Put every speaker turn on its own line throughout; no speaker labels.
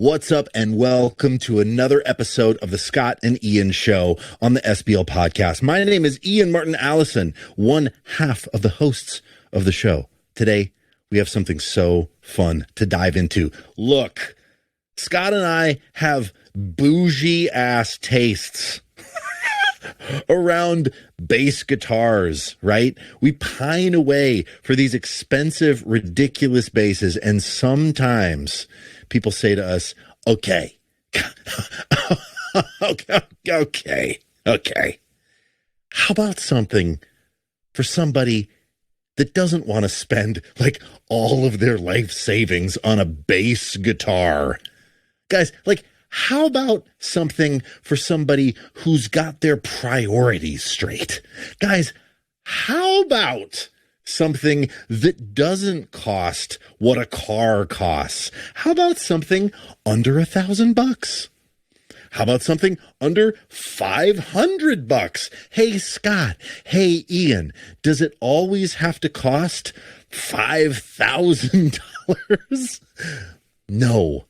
What's up, and welcome to another episode of the Scott and Ian Show on the SBL Podcast. My name is Ian Martin Allison, one half of the hosts of the show. Today, we have something so fun to dive into. Look, Scott and I have bougie-ass tastes around bass guitars, right? We pine away for these expensive, ridiculous basses, and sometimes people say to us, okay, how about something for somebody that doesn't want to spend like all of their life savings on a bass guitar? Guys, like, how about something for somebody who's got their priorities straight? Guys, how about something that doesn't cost what a car costs? How about something under $1,000? How about something under $500? Hey, Scott. Hey, Ian. Does it always have to cost $5,000? No,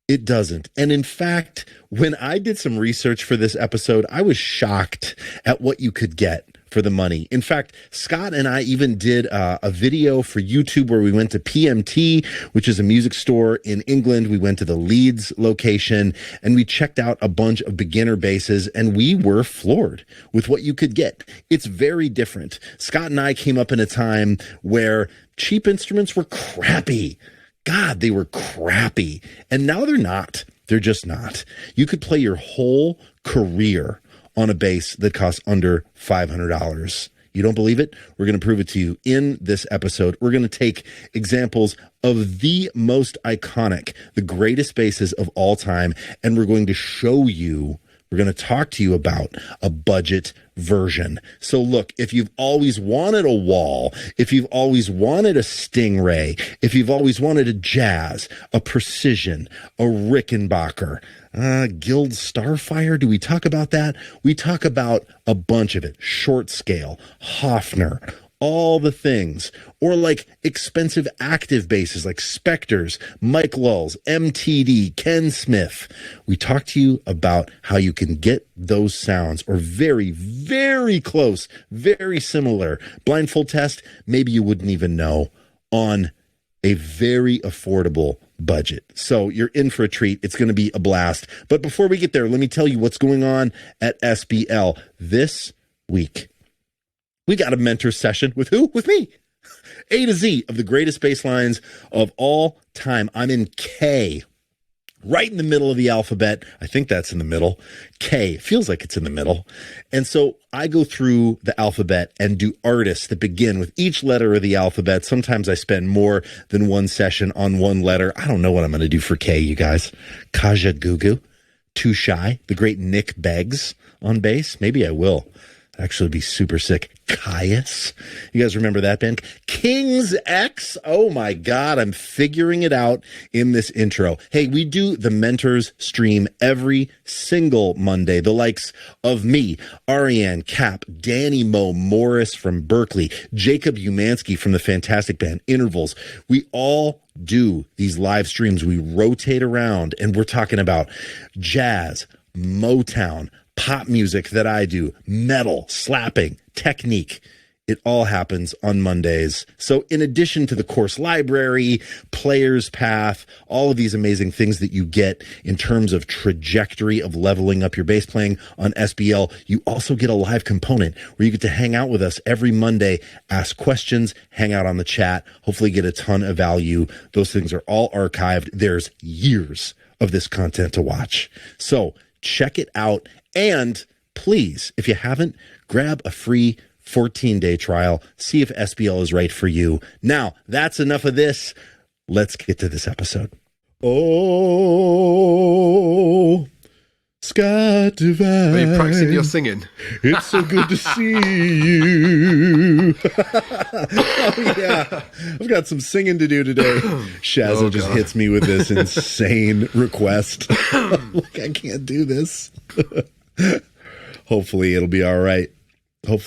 it doesn't. And in fact, when I did some research for this episode, I was shocked at what you could get for the money. In fact, Scott and I even did a video for YouTube where we went to PMT, which is a music store in England. We went to the Leeds location and we checked out a bunch of beginner basses, and we were floored with what you could get. It's very different. Scott and I came up in a time where cheap instruments were crappy. God, they were crappy. And now they're not. They're just not. You could play your whole career on a bass that costs under $500. You don't believe it? We're going to prove it to you in this episode. We're going to take examples of the most iconic, the greatest basses of all time, and we're going to show you, we're going to talk to you about a budget version. So look, if you've always wanted a Wall, if you've always wanted a Stingray, if you've always wanted a Jazz, a Precision, a Rickenbacker, Guild Starfire, do we talk about that? We talk about a bunch of it. Short scale, Hofner, all the things. Or like expensive active basses like Spectres, Mike Lulls, MTD, Ken Smith. We talk to you about how you can get those sounds, or very, very close, very similar. Blindfold test, maybe you wouldn't even know, on a very affordable budget. So you're in for a treat. It's going to be a blast. But before we get there, let me tell you what's going on at SBL this week. We got a mentor session with who? With me. A to Z of the greatest bass lines of all time. I'm in K, right in the middle of the alphabet. I think that's in the middle. K, feels like it's in the middle. And so I go through the alphabet and do artists that begin with each letter of the alphabet. Sometimes I spend more than one session on one letter. I don't know what I'm going to do for K, you guys. Kaja Gugu, Too Shy, the great Nick Beggs on bass. Maybe I will. Actually be super sick. Caius. You guys remember that band? King's X. Oh my God. I'm figuring it out in this intro. Hey, we do the Mentors stream every single Monday. The likes of me, Ariane Cap, Danny Moe Morris from Berkeley, Jacob Umansky from the fantastic band Intervals. We all do these live streams. We rotate around and we're talking about jazz, Motown, pop music that I do, metal, slapping, technique. It all happens on Mondays. So in addition to the course library, player's path, all of these amazing things that you get in terms of trajectory of leveling up your bass playing on SBL, you also get a live component where you get to hang out with us every Monday, ask questions, hang out on the chat, hopefully get a ton of value. Those things are all archived. There's years of this content to watch. So check it out. And please, if you haven't, grab a free 14-day trial. See if SBL is right for you. Now, that's enough of this. Let's get to this episode. Oh, Scott Divine.
Are you practicing your singing?
It's so good to see you. Oh, yeah. I've got some singing to do today. Shazza just hits me with this insane request. Like, I can't do this. Hopefully it'll be all right. We'll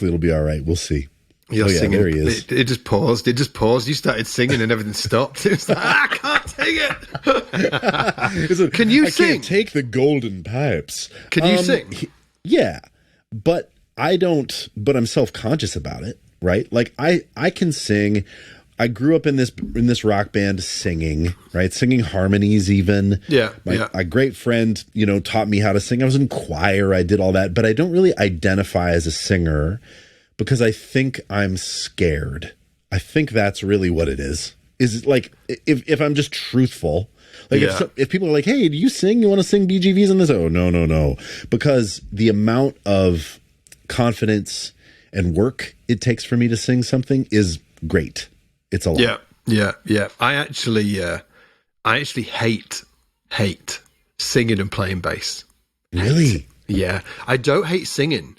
see.
You're singing.
There he is.
It just paused. It just paused. You started singing and everything stopped. It was like, I can't take it. Can you sing?
I can't take the golden pipes.
Can you sing?
Yeah, but I don't. But I'm self-conscious about it, right? Like I can sing. I grew up in this rock band singing, right? Singing harmonies even.
Yeah.
My great friend, taught me how to sing. I was in choir. I did all that, but I don't really identify as a singer because I think I'm scared. I think that's really what it is. Is like if I'm just truthful, like if people are like, "Hey, do you sing? You want to sing BGVs on this?" Oh, no, because the amount of confidence and work it takes for me to sing something is great. It's a lot.
Yeah. I actually hate singing and playing bass.
Really?
Yeah. I don't hate singing.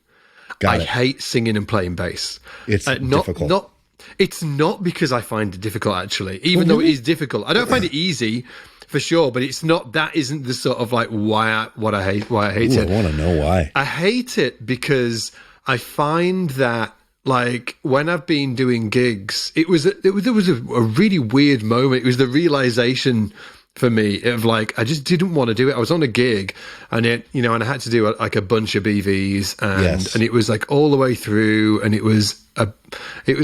I hate singing and playing bass.
It's difficult.
It's not because I find it difficult, actually, even though it is difficult. I don't find it easy for sure, but it's not. That isn't the sort of like why I hate it.
I want to know why.
I hate it because I find that, like, when I've been doing gigs, there was a really weird moment. It was the realization for me of like, I just didn't want to do it. I was on a gig and and I had to do like a bunch of BVs and it was like all the way through, and it was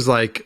like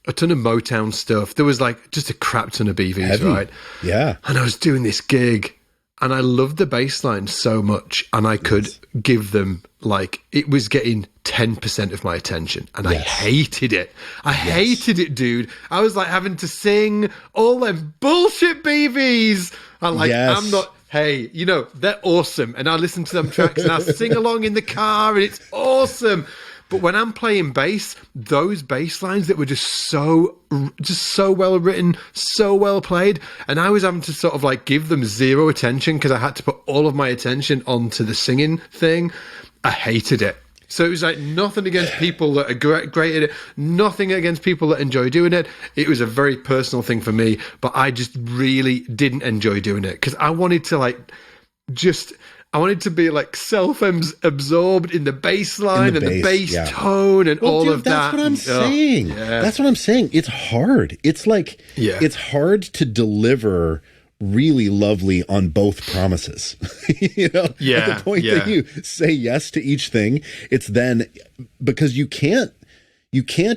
a ton of Motown stuff. There was like just a crap ton of BVs,
heavy.
Right?
Yeah.
And I was doing this gig and I loved the bass line so much, and I could give them, like, it was getting 10% of my attention, and I hated it. I hated it, dude. I was like having to sing all them bullshit BVs. I'm like, I'm not, hey, they're awesome. And I listen to them tracks and I sing along in the car and it's awesome. But when I'm playing bass, those bass lines that were just so well written, so well played, and I was having to sort of like give them zero attention because I had to put all of my attention onto the singing thing. I hated it. So it was like nothing against people that are great at it, nothing against people that enjoy doing it. It was a very personal thing for me, but I just really didn't enjoy doing it because I wanted to I wanted to be like self-absorbed in the bass line and the bass tone and all of that.
That's what I'm saying. That's what I'm saying. It's hard. It's like, it's hard to deliver really lovely on both promises. At the point that you say yes to each thing, it's then because you can't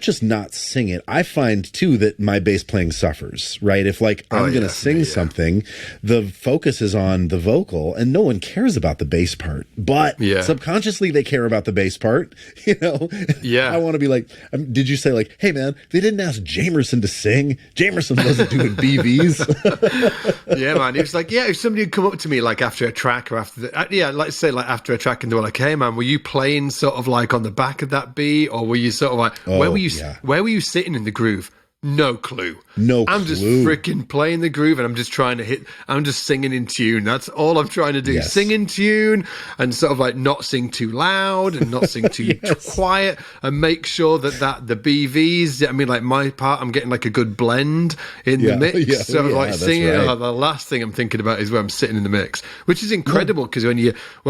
just not sing it. I find too that my bass playing suffers, right? If like I'm going to sing something, the focus is on the vocal and no one cares about the bass part, but subconsciously they care about the bass part, I want to be like, did you say like, hey man, they didn't ask Jamerson to sing. Jamerson wasn't doing BVs.
Yeah, man. It was like, if somebody would come up to me like after a track or after let's say like after a track, and they were like, hey man, were you playing sort of like on the back of that beat, or were you sort of like, where were you sitting in the groove? No clue. I'm just freaking playing the groove and I'm just trying to I'm just singing in tune. That's all I'm trying to do. Sing in tune and sort of like not sing too loud and not sing too quiet, and make sure that the BVs, I mean, like my part, I'm getting like a good blend in the mix. Singing, the last thing I'm thinking about is where I'm sitting in the mix, which is incredible because when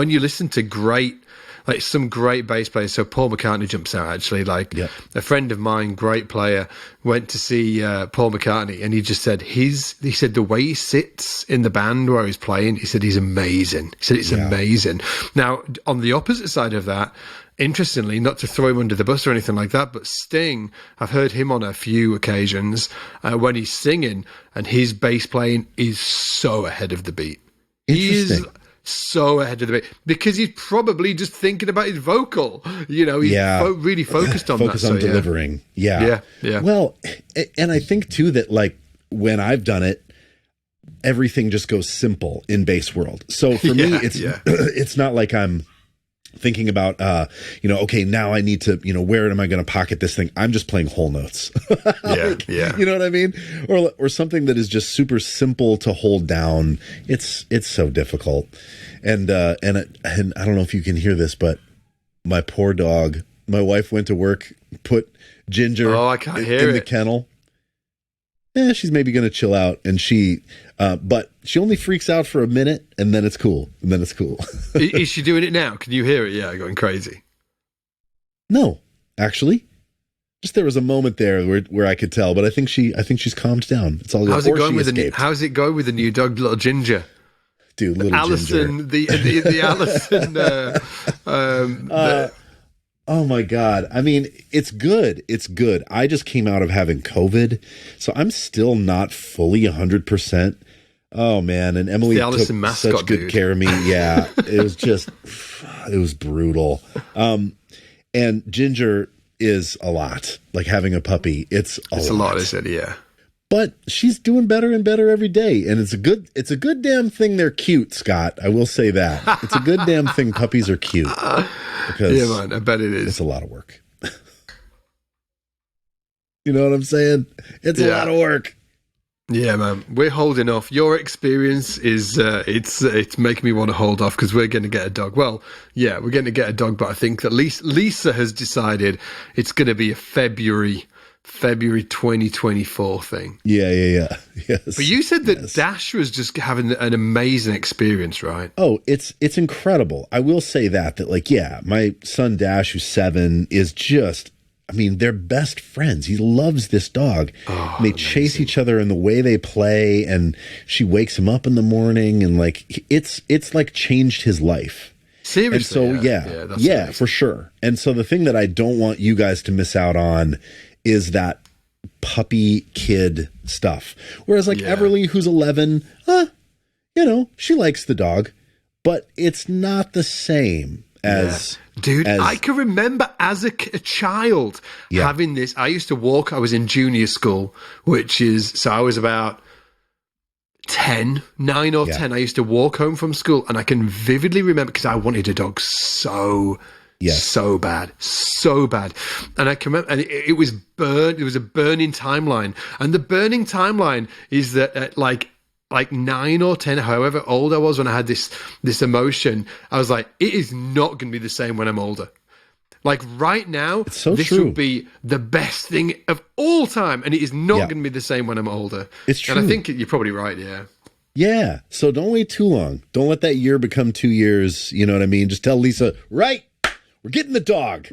you listen to like some great bass players. So Paul McCartney jumps out, actually. Like a friend of mine, great player, went to see Paul McCartney, and he just said he said the way he sits in the band where he's playing, he said he's amazing. He said it's amazing. Now, on the opposite side of that, interestingly, not to throw him under the bus or anything like that, but Sting, I've heard him on a few occasions when he's singing, and his bass playing is so ahead of the beat.
Interesting.
So ahead of the beat because he's probably just thinking about his vocal. He's really focused on
delivering. Yeah. Well, and I think too that like when I've done it, everything just goes simple in bass world. So for me, it's not like I'm thinking about, okay, now I need to, where am I going to pocket this thing? I'm just playing whole notes. You know what I mean? Or something that is just super simple to hold down. It's so difficult. And I don't know if you can hear this, but my poor dog, my wife went to work, put Ginger in the kennel. She's maybe going to chill out, and but she only freaks out for a minute, and then it's cool.
Is she doing it now? Can you hear it? Yeah, going crazy.
No, actually, Just there was a moment there where I could tell, but I think she's calmed down. It's all good.
How's it going with the new dog, little Ginger?
Dude, little
Allison,
Ginger.
The Allison.
Oh my God. I mean, it's good. It's good. I just came out of having COVID, so I'm still not fully 100%. Oh man. And Emily took such good care of me. Yeah. It was brutal. And Ginger is a lot. Like having a puppy, it's a lot.
I said, yeah.
But she's doing better and better every day, and it's a good damn thing they're cute, Scott. I will say that. It's a good damn thing puppies are cute. Because
yeah, man, I bet it is.
It's a lot of work. You know what I'm saying? It's a lot of work.
Yeah, man, we're holding off. Your experience is it's making me want to hold off because we're going to get a dog. Well, yeah, we're going to get a dog, but I think that Lisa has decided it's going to be a February 2024 thing.
Yeah. Yes.
But you said that Dash was just having an amazing experience, right?
Oh, it's incredible. I will say that like, yeah, my son Dash, who's 7, is just, I mean, they're best friends. He loves this dog. Oh, and they chase each other in the way they play, and she wakes him up in the morning, and like it's like changed his life.
Seriously.
And so yeah, for sure. And so the thing that I don't want you guys to miss out on is that puppy kid stuff. Whereas like Everly, who's 11, she likes the dog, but it's not the same as...
Dude, I can remember as a child having this. I used to walk. I was in junior school, so I was about 9 or 10. I used to walk home from school, and I can vividly remember because I wanted a dog so bad. And I can remember, and it was burned. It was a burning timeline, and the burning timeline is that at like 9 or 10, however old I was when I had this emotion, I was like, it is not going to be the same when I'm older. Like right now, this will be the best thing of all time, and it is not going to be the same when I'm older.
It's true.
And I think you're probably right, yeah.
Yeah, so don't wait too long. Don't let that year become 2 years, you know what I mean? Just tell Lisa, right, we're getting the dog.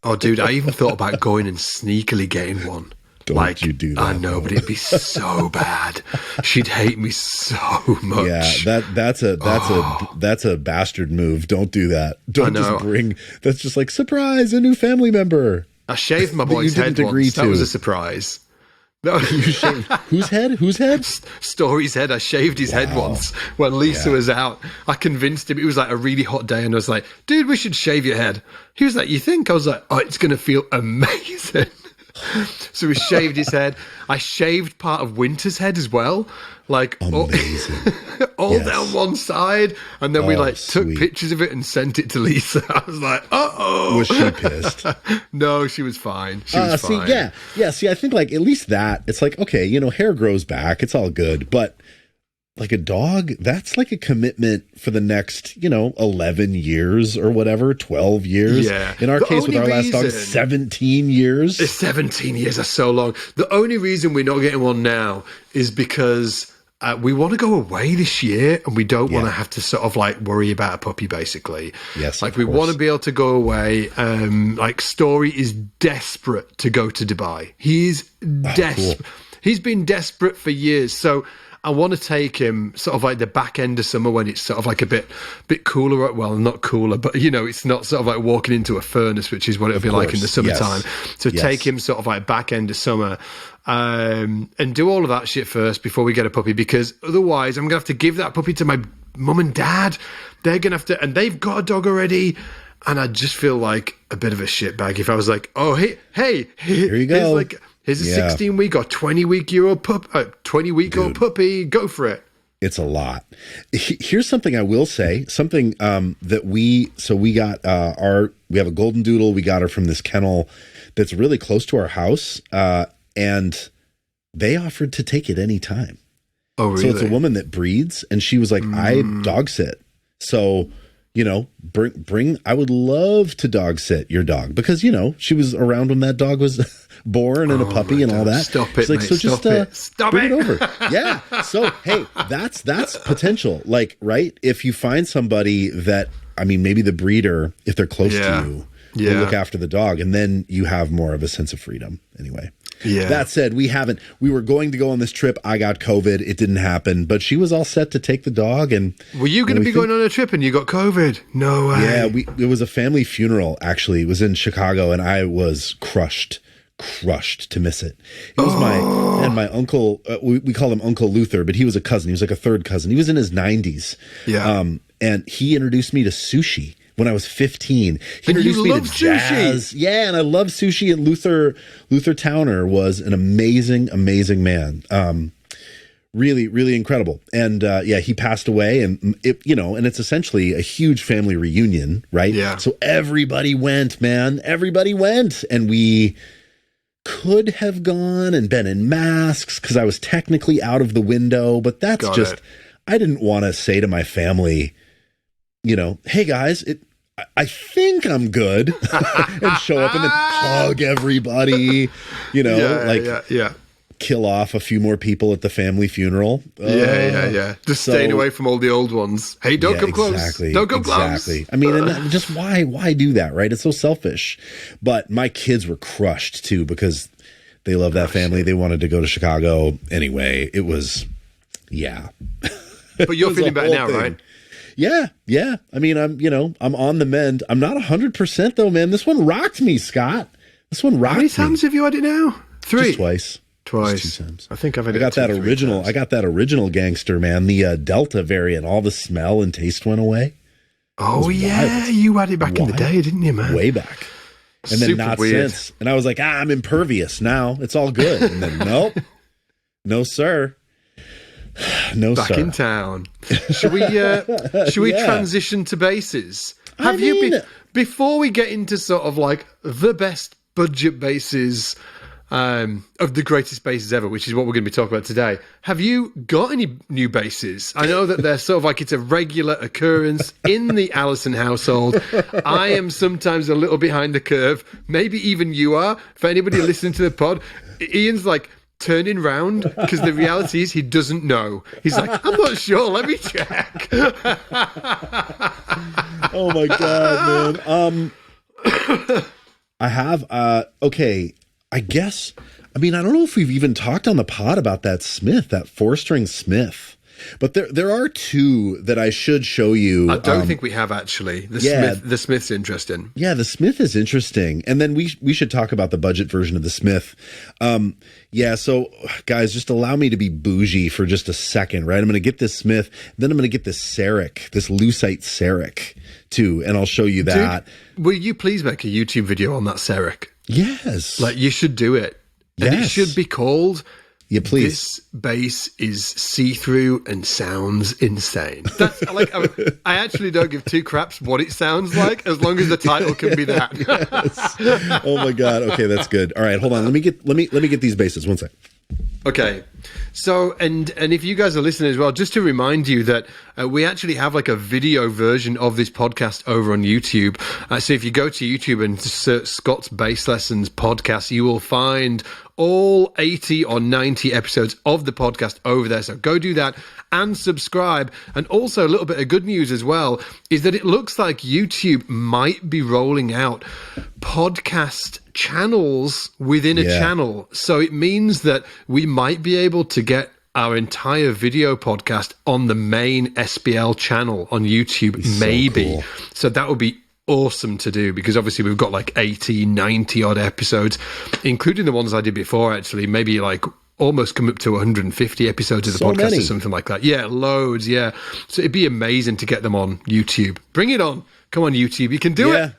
Oh, dude, I even thought about going and sneakily getting one.
Don't you do that?
I know, but it'd be so bad. She'd hate me so much.
Yeah, that's a bastard move. Don't do that. Don't just bring. That's just like surprise, a new family member.
I shaved my boy's head once. That was a surprise. No.
You shaved whose head? Whose head?
Story's head. I shaved his head once when Lisa was out. I convinced him. It was like a really hot day, and I was like, "Dude, we should shave your head." He was like, "You think?" I was like, "Oh, it's gonna feel amazing." So we shaved his head. I shaved part of Winter's head as well, like all down one side, and then we took pictures of it and sent it to Lisa. I was like, "Uh-oh."
Was she pissed?
No, she was fine. She was fine.
See, I think like at least that it's like, okay, hair grows back, it's all good, but like a dog, that's like a commitment for the next, 11 years or whatever, 12 years.
Yeah.
In our case with our last dog, 17 years.
17 years are so long. The only reason we're not getting one now is because we want to go away this year, and we don't want to have to sort of like worry about a puppy, basically.
Yes.
Like we want to be able to go away. Like Story is desperate to go to Dubai. He's desperate. Cool. He's been desperate for years. So I want to take him sort of like the back end of summer when it's sort of like a bit cooler. Well, not cooler, but it's not sort of like walking into a furnace, which is what it'll be like in the summertime. Yes. So take him sort of like back end of summer, and do all of that shit first before we get a puppy, because otherwise I'm gonna have to give that puppy to my mum and dad. They're gonna have to, and they've got a dog already. And I just feel like a bit of a shitbag if I was like, oh, hey,
here you go.
Here's a 16-week or 20-week-old pup, 20-week-old puppy. Go for it.
It's a lot. Here's something I will say. Something that we got we have a golden doodle. We got her from this kennel that's really close to our house, and they offered to take it anytime.
Oh, really?
So it's a woman that breeds, and she was like, I dog sit. So bring. I would love to dog sit your dog, because she was around when that dog was born and a puppy and all that.
Stop it,
like,
mate.
So just
bring
it over. Yeah. So hey, that's potential. Like, right? If you find somebody that, I mean, maybe the breeder, if they're close to you, we'll look after the dog. And then you have more of a sense of freedom anyway.
Yeah.
That said, we were going to go on this trip. I got COVID. It didn't happen, but she was all set to take the dog. And
were you going to be going on a trip and you got COVID? No way.
Yeah, it was a family funeral, actually. It was in Chicago, and I was crushed to miss it. It was my uncle, we call him Uncle Luther, but he was a cousin. He was like a third cousin. He was in his 90s.
Yeah.
And he introduced me to sushi when I was 15. He introduced me to jazz. Sushi. Yeah, and I love sushi. And Luther Towner was an amazing, amazing man. Really, really incredible. And he passed away, and and it's essentially a huge family reunion, right?
Yeah.
So everybody went, man. Everybody went, and we could have gone and been in masks because I was technically out of the window, but that's I didn't want to say to my family, hey guys, I think I'm good, and show up and then hug everybody, kill off a few more people at the family funeral.
Just staying away from all the old ones. Hey, don't come close. Don't come close.
I mean, and just why do that, right? It's so selfish. But my kids were crushed too because they love that family. They wanted to go to Chicago anyway. It was,
But you're feeling better now, right?
Yeah. I mean, I'm on the mend. I'm not 100% though, man. This one rocked me, Scott. This one rocked me.
How many times have you had it now? 3?
Just twice.
Just
2 times.
I think I've had
I got that original. I got that original gangster, man. The Delta variant. All the smell and taste went away.
Oh yeah, wild. You had it back in the day, didn't you, man?
Way back. And then not weird. Since. And I was like, I'm impervious now. It's all good. And then nope. No, sir. No,
back
sir.
in town. Should we transition to bases? Have you before we get into sort of like the best budget bases of the greatest bases ever, which is what we're going to be talking about today. Have you got any new bases? I know that they're sort of like it's a regular occurrence in the Allison household. I am sometimes a little behind the curve. Maybe even you are. For anybody listening to the pod, Ian's like turning round because the reality is he doesn't know. He's like, I'm not sure. Let me check.
Oh my God, man. I have, okay. I guess, I don't know if we've even talked on the pod about that Smith, that 4-string Smith, but there are 2 that I should show you.
I don't think we have actually. The Smith's interesting.
Yeah, the Smith is interesting. And then we should talk about the budget version of the Smith. So guys, just allow me to be bougie for just a second, right? I'm going to get this Smith, then I'm going to get this Sarek, this lucite Sarek too, and I'll show you that.
Dude, will you please make a YouTube video on that Sarek?
Yes.
Like you should do it.
Yes.
And it should be called
please.
This bass is see-through and sounds insane. That's like I actually don't give 2 craps what it sounds like as long as the title can be that.
Yes. Oh my God. Okay, that's good. All right, hold on. Let me get these basses. One sec.
Okay. So, and if you guys are listening as well, just to remind you that we actually have like a video version of this podcast over on YouTube. So if you go to YouTube and search Scott's Bass Lessons podcast, you will find all 80 or 90 episodes of the podcast over there. So go do that and subscribe. And also a little bit of good news as well is that it looks like YouTube might be rolling out podcast channels within a channel. So it means that we might be able to get our entire video podcast on the main SBL channel on YouTube, maybe.
So cool.
So that would be awesome to do because obviously we've got like 80, 90 odd episodes, including the ones I did before, actually, maybe like almost come up to 150 episodes of the podcast
many.
or something like that. Yeah, loads. Yeah. So it'd be amazing to get them on YouTube. Bring it on. Come on, YouTube. You can do it.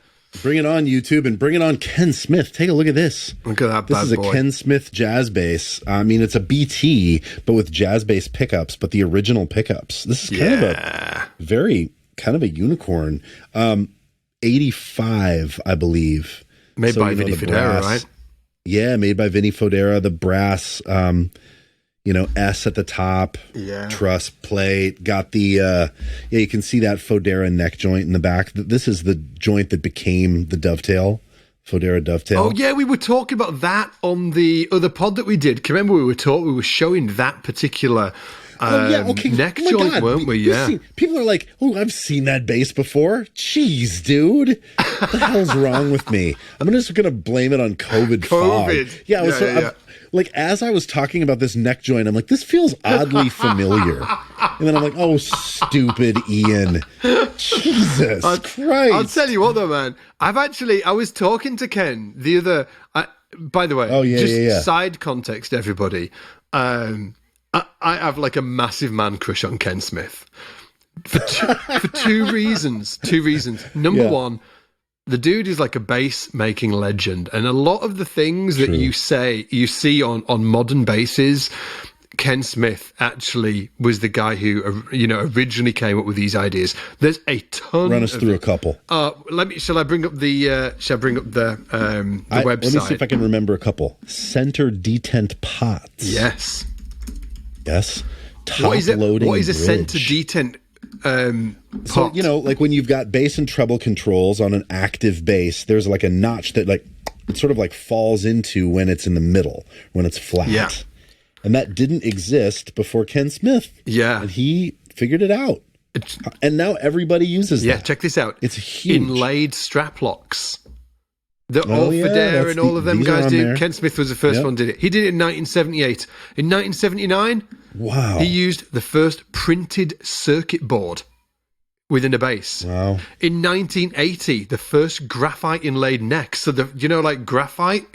Bring it on, YouTube, and bring it on Ken Smith. Take a look at this.
Look at that bad boy.
This is a Ken Smith jazz bass. It's a BT, but with jazz bass pickups, but the original pickups. This is kind of a unicorn. 85, I believe.
Made by Vinny Fodera, right?
Yeah, made by Vinny Fodera. The brass, S at the top, truss plate, got the, you can see that Fodera neck joint in the back. This is the joint that became the dovetail, Fodera dovetail.
Oh yeah, we were talking about that on the other pod that we did. Can you remember we were showing that particular Neck joint,
God.
weren't we? Yeah.
People are like, oh, I've seen that bass before. Jeez, dude. What the hell's wrong with me? I'm just going to blame it on COVID fog. Yeah, like, as I was talking about this neck joint, I'm like, this feels oddly familiar. And then I'm like, oh, stupid Ian. Jesus Christ.
I'll tell you what, though, man. I was talking to Ken the other... by the way, side context, everybody. I have like a massive man crush on Ken Smith. For two reasons. Number one, the dude is like a bass making legend, and a lot of the things that you see on modern basses, Ken Smith actually was the guy who originally came up with these ideas. There's a ton.
Run us through a couple.
Shall I bring up the website?
Let me see if I can remember a couple. Center detent pots.
Yes.
Top loading.
What is a
bridge.
center detent?
So, like when you've got bass and treble controls on an active bass, there's like a notch that like it sort of like falls into when it's in the middle, when it's flat.
Yeah.
And that didn't exist before Ken Smith.
Yeah.
And he figured it out. And now everybody uses that.
Yeah, check this out.
It's huge.
Inlaid strap locks. Orfadere and all of them guys do. Ken Smith was the first one did it. He did it in 1978. In 1979,
wow,
he used the first printed circuit board within a bass.
Wow.
In 1980, the first graphite inlaid neck. So like graphite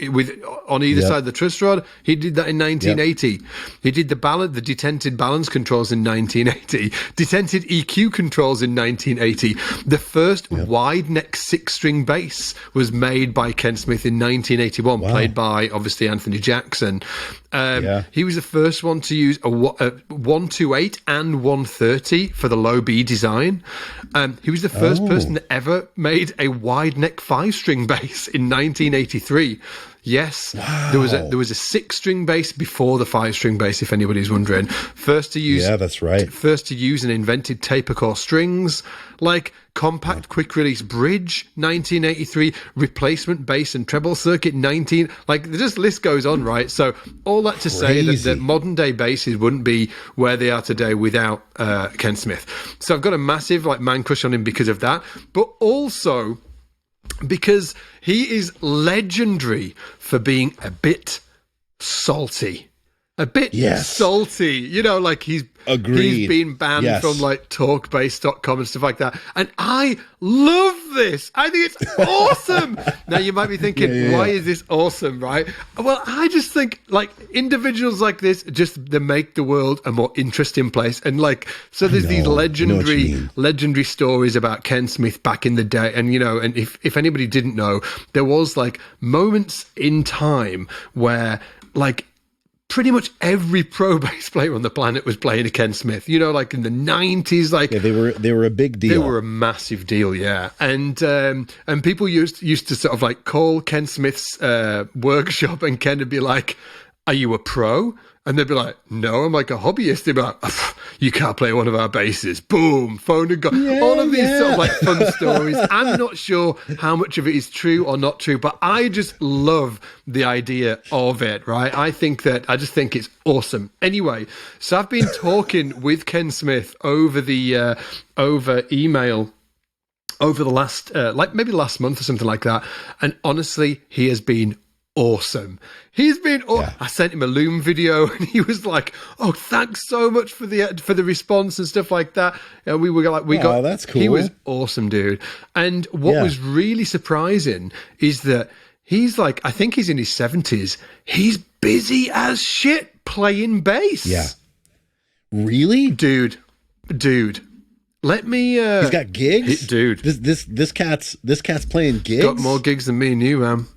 on either side of the truss rod. He did that in 1980. He did the detented balance controls in 1980. Detented EQ controls in 1980. The first wide neck 6-string bass was made by Ken Smith in 1981, played by obviously Anthony Jackson. He was the first one to use a 128 and 130 for the low B design. He was the first person that ever made a wide neck 5-string bass in 1983. Yes, there was a 6-string bass before the 5-string bass, if anybody's wondering. First to use and invented taper core strings, like compact quick release bridge, 1983, replacement bass and treble circuit, the list goes on, right? So all that to say that modern day basses wouldn't be where they are today without Ken Smith. So I've got a massive man crush on him because of that, but also because he is legendary for being a bit salty. Salty. He's been banned from talkbass.com and stuff like that. And I love this. I think it's awesome. Now you might be thinking, why is this awesome, right? Well, I just think individuals like this they make the world a more interesting place. And so there's these legendary stories about Ken Smith back in the day. And and if anybody didn't know, there was moments in time where pretty much every pro bass player on the planet was playing a Ken Smith. In the 90s,
they were a big deal.
They were a massive deal, yeah. And people used to sort of call Ken Smith's workshop, and Ken would be like, "Are you a pro?" And they'd be like, "No, I'm a hobbyist." They'd be like, "You can't play one of our basses." Boom, phone and go. All of these sort of fun stories. I'm not sure how much of it is true or not true, but I just love the idea of it, right? I just think it's awesome. Anyway, so I've been talking with Ken Smith over the over email over the last maybe last month or something like that, and honestly, he has been awesome. He's been I sent him a Loom video and he was like, "Oh, thanks so much for the response and stuff like that." And we were that's cool. He was awesome, dude. And what was really surprising is that he's I think he's in his 70s. He's busy as shit playing bass.
Yeah. Really?
Dude. Let me
he's got gigs?
Dude.
This cat's playing gigs.
Got more gigs than me and you, man.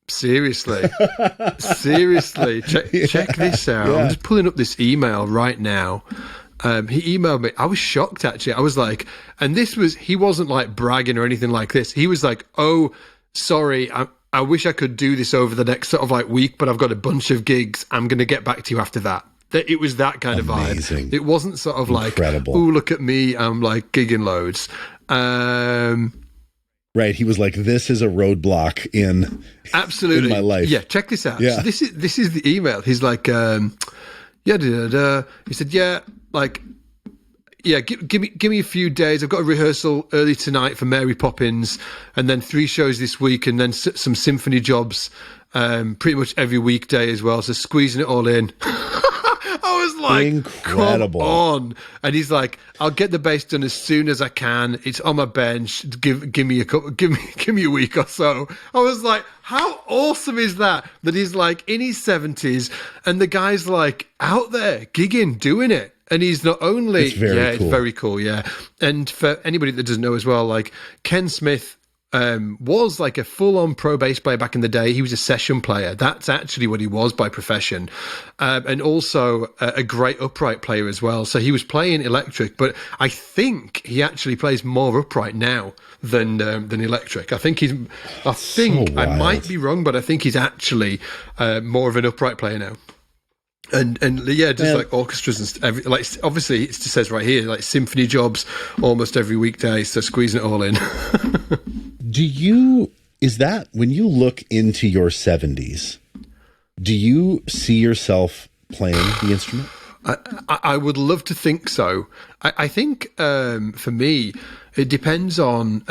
Seriously. Check this out. Yeah. I'm just pulling up this email right now. He emailed me. I was shocked, actually. I was like, and he wasn't bragging or anything like this. He was like, "Oh, sorry, I wish I could do this over the next sort of week, but I've got a bunch of gigs. I'm going to get back to you after that." It was that kind of vibe. It wasn't sort of
incredible.
"Oh, look at me, I'm gigging loads."
Right, he was like, "This is a roadblock in my life."
Yeah, check this out. Yeah. So this is the email. He's like, He said, like, yeah, give me a few days. I've got a rehearsal early tonight for Mary Poppins, and then 3 shows this week, and then some symphony jobs pretty much every weekday as well. So squeezing it all in. I was like, incredible. Come on. And he's like, I'll get the bass done as soon as I can. It's on my bench. Give me a week or so. I was like, how awesome is that? That he's like in his 70s and the guy's like out there gigging, doing it. And he's not only, it's very cool. Yeah. And for anybody that doesn't know as well, like Ken Smith was like a full-on pro bass player back in the day. He was a session player. That's actually what he was by profession. And also a great upright player as well. So he was playing electric, but I think he actually plays more upright now than electric. I might be wrong, but I think he's actually more of an upright player now. And yeah, just like orchestras and like obviously it says right here like symphony jobs almost every weekday, so squeezing it all in.
Is that when you look into your 70s, do you see yourself playing the instrument?
I would love to think so. I think for me it depends on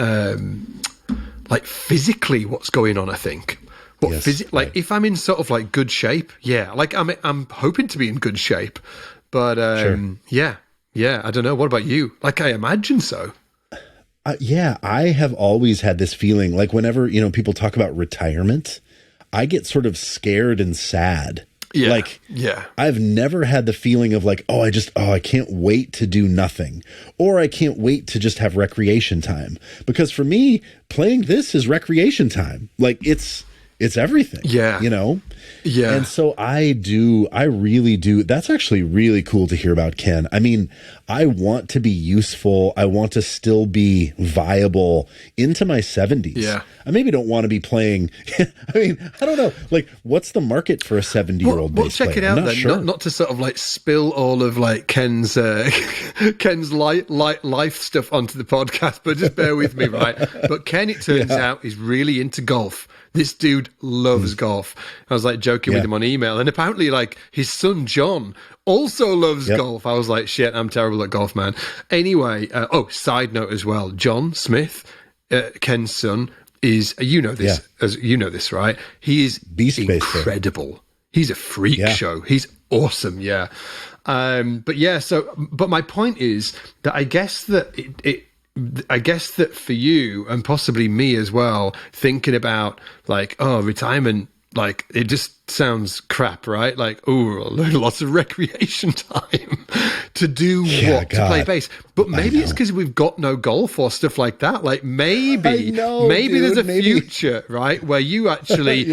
like physically what's going on, I think. If I'm in sort of like good shape, yeah, like I'm hoping to be in good shape, but yeah, I don't know. What about you? Like, I imagine so.
Yeah, I have always had this feeling like whenever, people talk about retirement, I get sort of scared and sad.
Yeah.
Like, I've never had the feeling of like, I can't wait to do nothing, or I can't wait to just have recreation time. Because for me, playing this is recreation time. Like it's everything.
Yeah.
Yeah. And so I really do. That's actually really cool to hear about, Ken. I mean, I want to be useful. I want to still be viable into my 70s.
Yeah.
I maybe don't want to be playing. I mean, I don't know. Like, what's the market for a 70-year-old bass player?
Check it out then.
Sure.
Not to sort of like spill all of like Ken's life stuff onto the podcast, but just bear with me, right? But Ken, it turns out, is really into golf. This dude loves golf. I was like joking with him on email, and apparently like his son John also loves golf. I was like, shit, I'm terrible at golf, man. Anyway, side note as well, John Smith, Ken's son, is this, right? He is incredible. He's a freak show. He's awesome. Yeah. But my point is that I guess that for you and possibly me as well, thinking about like, retirement, like it just sounds crap, right? Like, lots of recreation time to do to play bass. But maybe it's because we've got no golf or stuff like that. Like maybe there's a future, right? Where you actually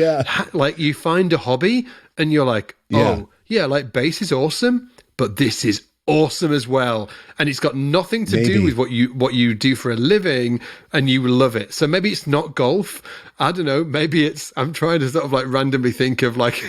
like you find a hobby and you're like, like bass is awesome, but this is awesome as well, and it's got nothing to do with what you do for a living, and you love it. So maybe it's not golf. I don't know. Maybe I'm trying to sort of like randomly think of like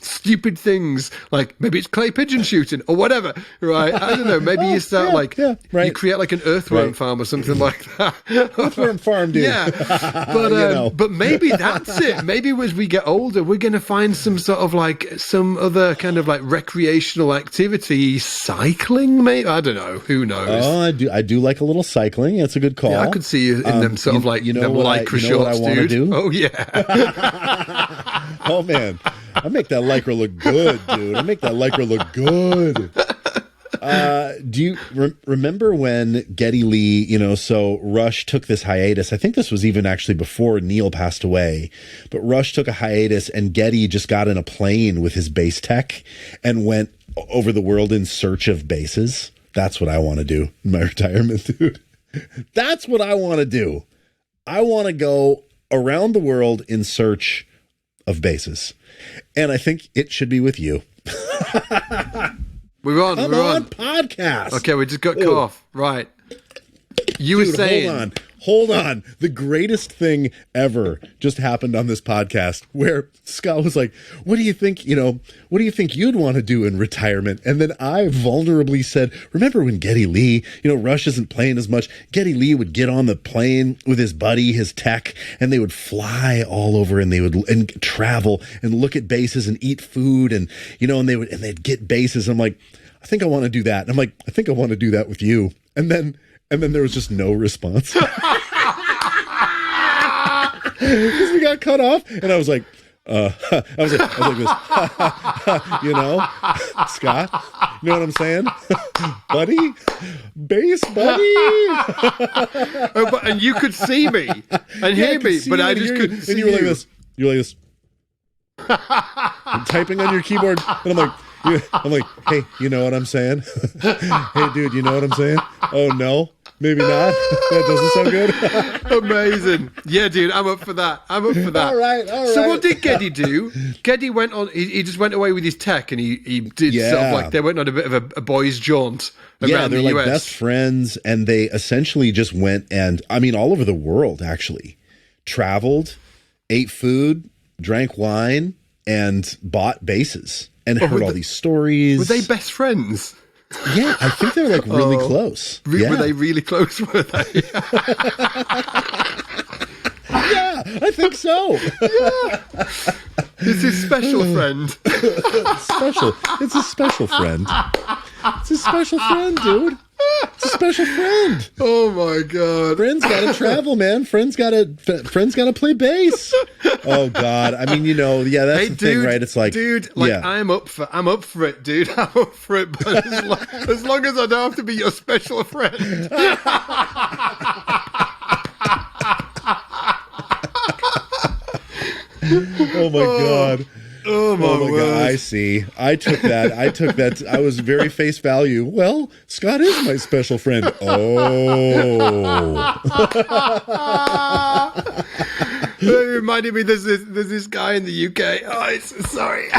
stupid things, like maybe it's clay pigeon shooting or whatever, right? I don't know. Maybe you start you create like an earthworm farm or something like that.
Earthworm farm, dude.
Yeah, but maybe that's it. Maybe as we get older, we're going to find some sort of like some other kind of like recreational activity, cycling. Maybe, I don't know. Who knows?
Oh, I do like a little cycling. It's a good call.
Yeah, I could see you in them sort of like them lycra shorts, dude.
Do?
Oh yeah.
Oh man, I make that lycra look good, dude. I make that lycra look good. Do you remember when Geddy Lee, so Rush took this hiatus? I think this was even actually before Neil passed away, but Rush took a hiatus and Geddy just got in a plane with his bass tech and went over the world in search of basses. That's what I want to do in my retirement, dude. That's what I want to do. I want to go around the world in search of basses. And I think it should be with you.
We're on
podcast.
Okay, we just got cut off. Right. You were saying.
Hold on. The greatest thing ever just happened on this podcast where Scott was like, what do you think, what do you think you'd want to do in retirement? And then I vulnerably said, remember when Geddy Lee, Rush isn't playing as much. Geddy Lee would get on the plane with his buddy, his tech, and they would fly all over and they would travel and look at basses and eat food and, and they'd get basses. I'm like, I think I want to do that. And I'm like, I think I want to do that with you. And then there was just no response. Because we got cut off, and I was like, I was like this, you know, Scott, you know what I'm saying, buddy, bass buddy.
And you could see me and hear me, but I just couldn't see you.
And you were like this. I'm typing on your keyboard, and I'm like, hey, you know what I'm saying? Hey, dude, you know what I'm saying? Oh no. Maybe not. That doesn't sound good.
Amazing. Yeah, dude, I'm up for that. All right. So what did Geddy do? Geddy went on, he just went away with his tech, and he did sort of like, they went on a bit of a boys' jaunt around the US.
They're like best friends, and they essentially just went and, I mean, all over the world, actually. Traveled, ate food, drank wine, and bought basses, and heard all these stories.
Were they best friends?
Yeah, I think they're like really close.
Were they really close, were they?
Yeah, I think so.
Yeah. It's his special friend.
Special. It's a special friend. It's a special friend, dude. It's a special friend.
Oh my god.
Friends gotta travel, man. Friends gotta play bass. Oh god. I mean, you know, yeah, that's the thing, right? It's like,
dude, like, yeah. I'm up for it, dude. I'm up for it, but as long as I don't have to be your special friend.
Oh my god.
Oh my
god, I see. I took that. I was very face value. Well, Scott is my special friend. Oh.
It reminded me, there's this guy in the UK. Oh, sorry.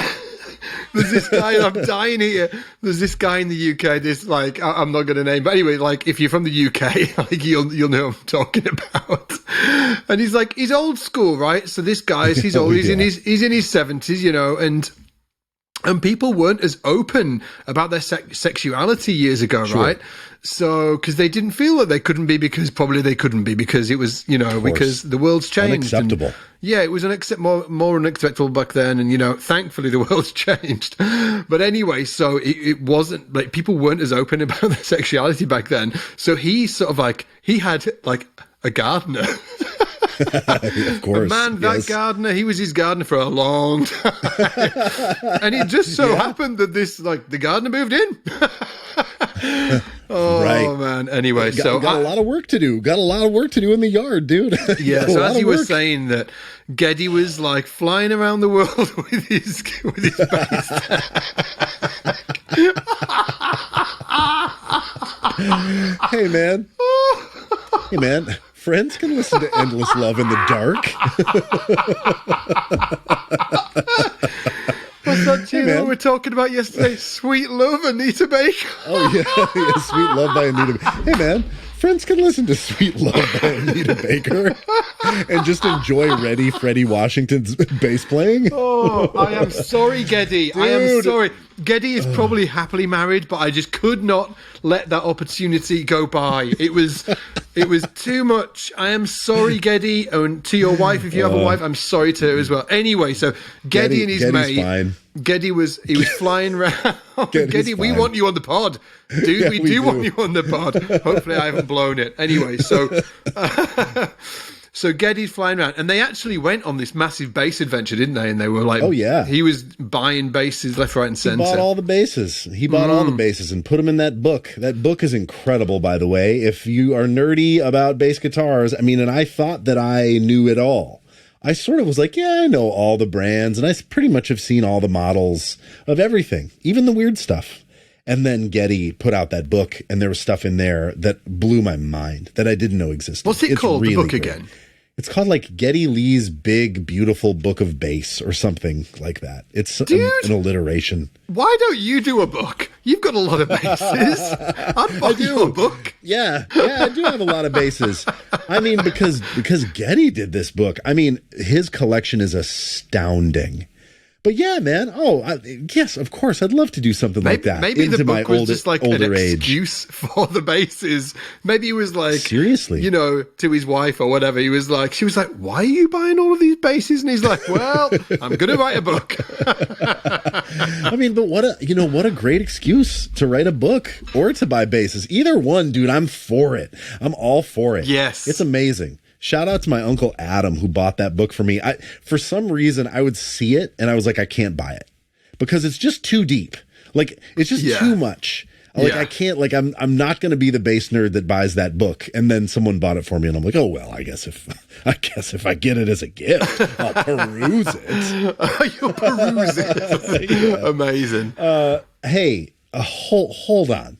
There's this guy, I'm dying here. There's this guy in the UK, this, like, I'm not going to name, but anyway, like, if you're from the UK, like, you'll know what I'm talking about. And he's like, he's old school, right? So this guy, he's old, he's in his 70s, you know, and people weren't as open about their sexuality years ago, right? So, because they didn't feel that they couldn't be, because it was, you know, because the world's changed.
Unacceptable.
Yeah, it was more unacceptable back then, and, you know, thankfully the world's changed. But anyway, so it wasn't, like, people weren't as open about their sexuality back then. So he sort of, like, he had, like, a gardener.
Of course.
That gardener, he was his gardener for a long time. And it just so happened that the gardener moved in. Oh, man. Anyway, got
a lot of work to do. Got a lot of work to do in the yard, dude.
Yeah, so as you were saying, that Geddy was like flying around the world with his bass.
Hey, man. Hey, man. Friends can listen to Endless Love in the Dark.
What's that tune that we were talking about yesterday? Sweet Love, Anita Baker.
Oh, yeah, Sweet Love by Anita Baker. Hey, man, friends can listen to Sweet Love by Anita Baker and just enjoy Freddie Washington's bass playing.
Oh, I am sorry, Geddy. Dude. I am sorry. Geddy is probably happily married, but I just could not let that opportunity go by. It was too much. I am sorry, Geddy. And to your wife, if you have a wife, I'm sorry to her as well. Anyway, so Geddy and his mate. Fine. Geddy was flying around. Geddy, we want you on the pod. Dude, yeah, we do want you on the pod. Hopefully I haven't blown it. Anyway, so so Geddy's flying around, and they actually went on this massive bass adventure, didn't they? And they were like, oh yeah, he was buying basses left, right, and center.
He bought all the basses. He bought all the basses and put them in that book. That book is incredible, by the way. If you are nerdy about bass guitars, I mean, and I thought that I knew it all. I sort of was like, yeah, I know all the brands, and I pretty much have seen all the models of everything, even the weird stuff. And then Geddy put out that book, and there was stuff in there that blew my mind that I didn't know existed.
What's it called, really the book again?
It's called like Geddy Lee's Big Beautiful Book of Bass or something like that. It's an alliteration.
Why don't you do a book? You've got a lot of basses. I'd buy you a book.
Yeah, I do have a lot of basses. I mean, because Geddy did this book. I mean, his collection is astounding. But yeah, man. Yes, of course. I'd love to do something like that.
Maybe the book was just like an excuse for the bases. Maybe he was like,
seriously,
to his wife or whatever. She was like, why are you buying all of these bases? And he's like, well, I'm going to write a book.
I mean, but what a great excuse to write a book or to buy bases. Either one, dude, I'm for it. I'm all for it.
Yes.
It's amazing. Shout out to my uncle Adam who bought that book for me. For some reason, I would see it and I was like, I can't buy it because it's just too deep. Like, it's just too much. Like, I can't, like, I'm not going to be the base nerd that buys that book. And then someone bought it for me and I'm like, oh, well, I guess if I get it as a gift, I'll peruse it.
You'll peruse it. Yeah. Amazing.
Hey, hold on.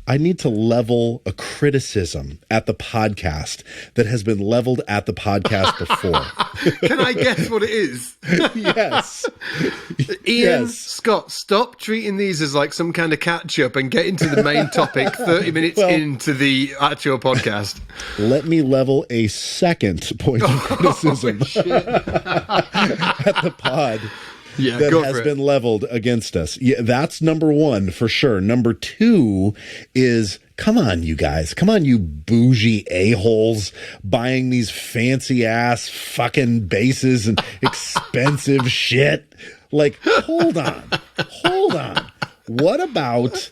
I need to level a criticism at the podcast that has been leveled at the podcast before.
Can I guess what it is?
Yes.
Ian, Scott, stop treating these as like some kind of catch-up and get into the main topic 30 minutes into the actual podcast.
Let me level a second point of criticism at the pod. That has been leveled against us. Yeah, that's number one for sure. Number two is, come on, you guys. Come on, you bougie a-holes buying these fancy ass fucking bases and expensive shit. Like, hold on. What about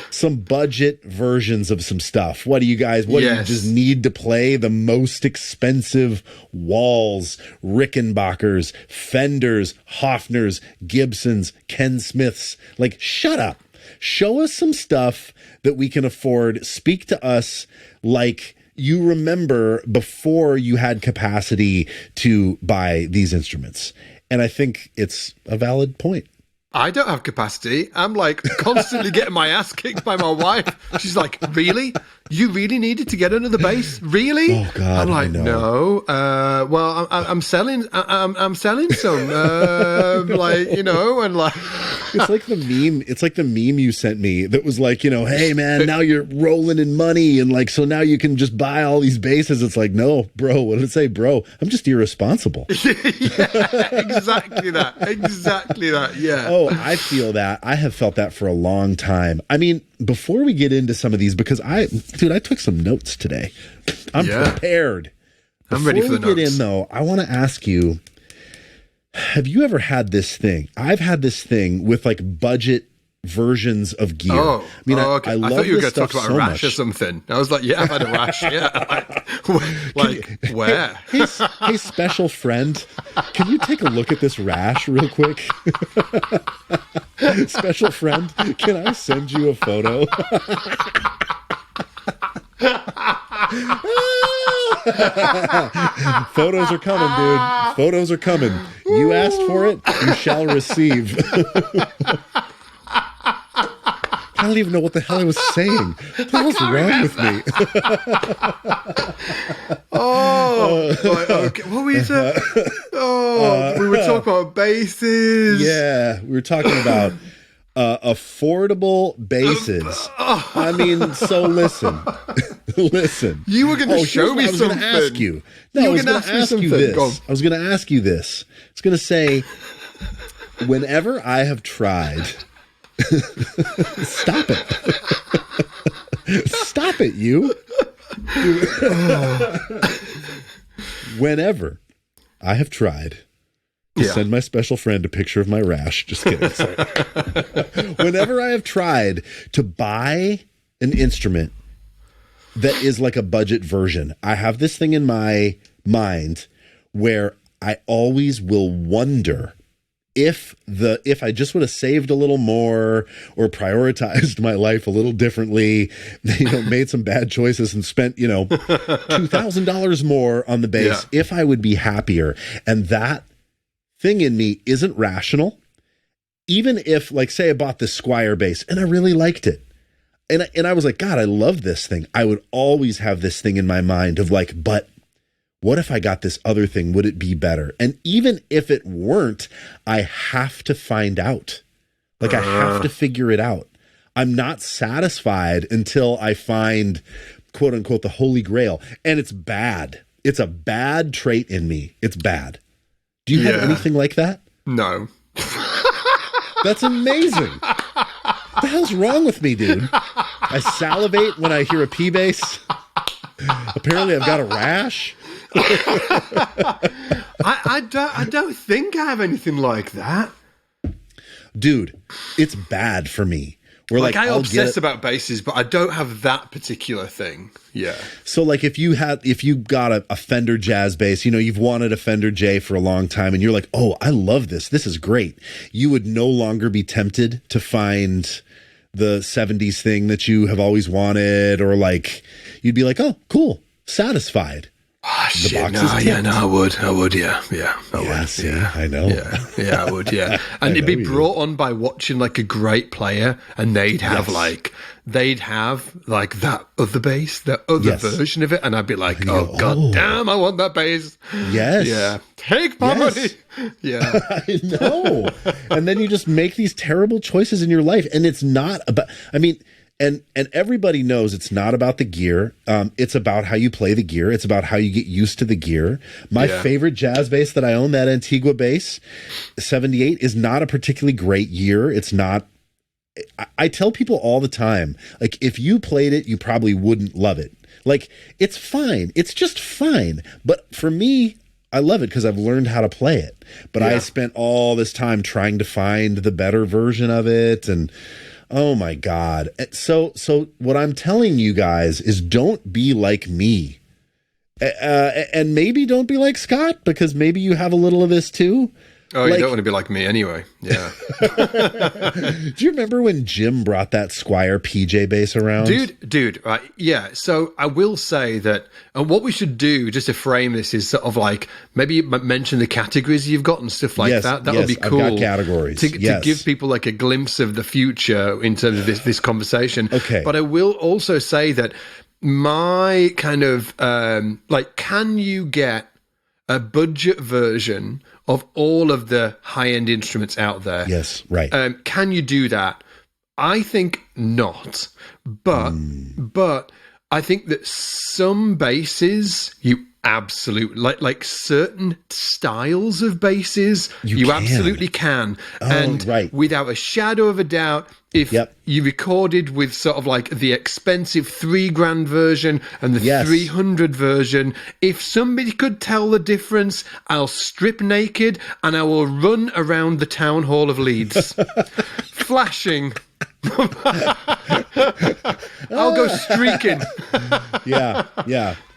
some budget versions of some stuff? What do you guys, do you just need to play? The most expensive Walls, Rickenbackers, Fenders, Hofners, Gibsons, Ken Smiths. Like, shut up. Show us some stuff that we can afford. Speak to us like you remember before you had capacity to buy these instruments. And I think it's a valid point.
I don't have capacity. I'm like constantly getting my ass kicked by my wife. She's like, really? You really needed to get another bass? Really?
Oh God!
I'm like, no. Well, I'm selling. I'm selling some. Like, and like,
it's like the meme. It's like the meme you sent me that was like, hey man, now you're rolling in money, and like, so now you can just buy all these basses. It's like, no, bro. What did it say, bro? I'm just irresponsible.
Yeah, exactly that. Exactly that. Yeah.
Oh, I feel that. I have felt that for a long time. I mean, before we get into some of these, because I took some notes today. I'm prepared.
I'm ready for the notes.
Before we get in, though, I want to ask you, have you ever had this thing? I've had this thing with like budget versions of gear.
Okay. I
love
thought you were going to talk
stuff
about a rash or something. I was like, yeah, I've had a rash. Yeah. Where?
Hey, special friend, can you take a look at this rash real quick? Special friend, can I send you a photo? Photos are coming, dude. Photos are coming. You asked for it, you shall receive. I don't even know what the hell I was saying. What the hell's wrong with me?
Okay. What were you saying? We were talking about basses.
Yeah, we were talking about affordable basses. I mean, so listen.
You were going to show me something.
I was going to ask you. No, I was going to ask you this. I was going to ask you this. It's going to say, whenever I have tried... Stop it. Stop it, you. Whenever I have tried to send my special friend a picture of my rash, just kidding. Sorry. Whenever I have tried to buy an instrument that is like a budget version, I have this thing in my mind where I always will wonder if I just would have saved a little more or prioritized my life a little differently, made some bad choices and spent, $2,000 more on the bass, if I would be happier. And that thing in me isn't rational. Even if, like, say I bought this Squier bass and I really liked it. And I was like, God, I love this thing. I would always have this thing in my mind of like, but what if I got this other thing? Would it be better? And even if it weren't, I have to find out. Like, I have to figure it out. I'm not satisfied until I find, quote unquote, the Holy Grail. And it's bad. It's a bad trait in me. It's bad. Do you have anything like that?
No.
That's amazing. What the hell's wrong with me, dude? I salivate when I hear a P bass. Apparently I've got a rash.
I don't think I have anything like that.
Dude, it's bad for me.
Like I obsess about basses, but I don't have that particular thing. Yeah.
So like if you got a Fender jazz bass, you've wanted a Fender J for a long time and you're like, oh, I love this. This is great. You would no longer be tempted to find the 70s thing that you have always wanted, or like you'd be like, oh, cool, satisfied.
Oh, shit, I would, I would.
See, I know.
I would, yeah. And it'd be brought on by watching like a great player, and they'd have like that other bass, that other version of it, and I'd be like, oh, god damn, I want that bass.
Yes.
Yeah. Take my money. Yeah.
I know. And then you just make these terrible choices in your life, and it's not about, And everybody knows it's not about the gear. It's about how you play the gear. It's about how you get used to the gear. My favorite jazz bass that I own, that Antigua bass, 78, is not a particularly great year. It's not. I tell people all the time, like, if you played it, you probably wouldn't love it. Like, it's fine. It's just fine. But for me, I love it because I've learned how to play it. But I spent all this time trying to find the better version of it, and oh my God. So what I'm telling you guys is don't be like me. And maybe don't be like Scott, because maybe you have a little of this too.
Oh, you don't want to be like me anyway. Yeah.
Do you remember when Jim brought that Squire PJ bass around?
Dude, right. Yeah. So I will say that what we should do, just to frame this, is sort of like maybe mention the categories you've got and stuff like that. That would be cool.
I've got categories.
To give people like a glimpse of the future in terms of this conversation.
Okay.
But I will also say that my kind of can you get a budget version of all of the high-end instruments out there?
Yes, right.
Can you do that? I think not. But I think that some basses you absolutely like certain styles of basses you absolutely can. Without a shadow of a doubt, if you recorded with sort of like the expensive $3,000 version and the 300 version, if somebody could tell the difference, I'll strip naked and I will run around the town hall of Leeds flashing. I'll go streaking.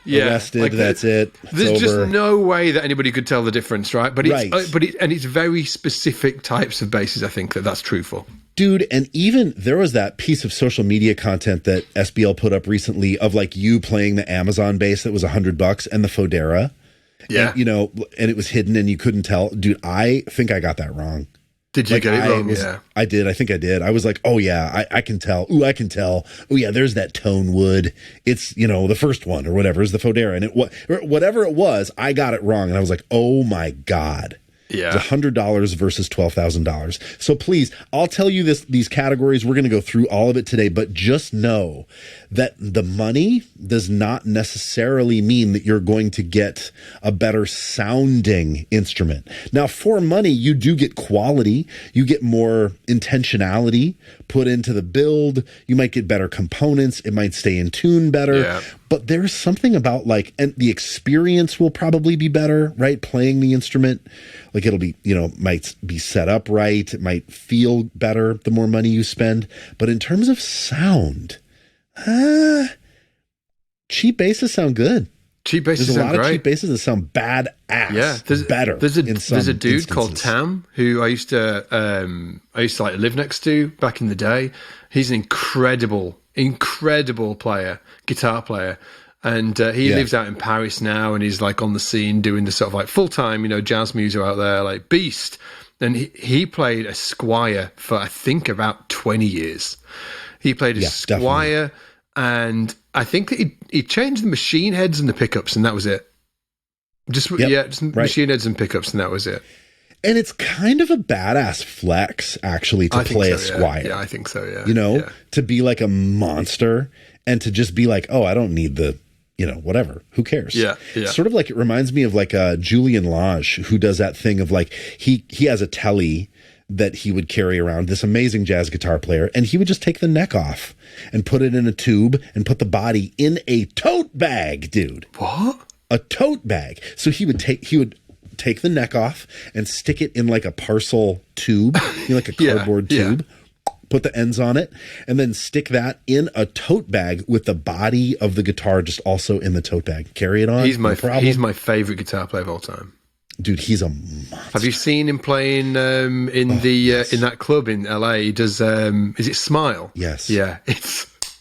Arrested, like that's it.
There's just no way that anybody could tell the difference, right? But it's very specific types of basses. I think that's true for.
Dude, and even there was that piece of social media content that SBL put up recently of like you playing the Amazon bass that was $100 and the Fodera.
Yeah.
And, and it was hidden and you couldn't tell. Dude, I think I got that wrong.
Did you get it wrong?
I did. I think I did. I was like, oh yeah, I can tell. Ooh, I can tell. Oh yeah, there's that tone wood. It's, the first one or whatever is the Fodera. And whatever it was, I got it wrong. And I was like, oh my God.
Yeah.
It's $100 versus $12,000. So please, I'll tell you these categories. We're going to go through all of it today, but just know that the money does not necessarily mean that you're going to get a better sounding instrument. Now, for money, you do get quality. You get more intentionality put into the build. You might get better components. It might stay in tune better.
Yeah.
But there's something about and the experience will probably be better, right? Playing the instrument, like it'll be, might be set up right. It might feel better the more money you spend. But in terms of sound, cheap basses sound good.
Cheap basses
There's a
sound
lot
great.
of cheap basses that sound badass.
Yeah, there's a dude
instances
called Tam who I used to like live next to back in the day. He's an incredible player, guitar player, and he lives out in Paris now, and he's like on the scene doing the sort of like full time, jazz music out there, like beast. And he played a Squire for I think about 20 years. He played a Squire, definitely. And I think that he changed the machine heads and the pickups, and that was it. Just machine heads and pickups, and that was it.
And it's kind of a badass flex, actually, to play a Squire.
Yeah, I think so, yeah.
To be like a monster and to just be like, oh, I don't need the whatever. Who cares?
Yeah.
Sort of like it reminds me of like Julian Lage, who does that thing of like he has a telly that he would carry around, this amazing jazz guitar player, and he would just take the neck off and put it in a tube and put the body in a tote bag, dude.
What?
A tote bag. So he would take the neck off and stick it in like a parcel tube, like a cardboard tube. Put the ends on it, and then stick that in a tote bag with the body of the guitar just also in the tote bag. Carry it on. He's my
favorite guitar player of all time.
Dude, he's a monster.
Have you seen him playing in that club in LA? He does is it Smile?
Yes.
Yeah.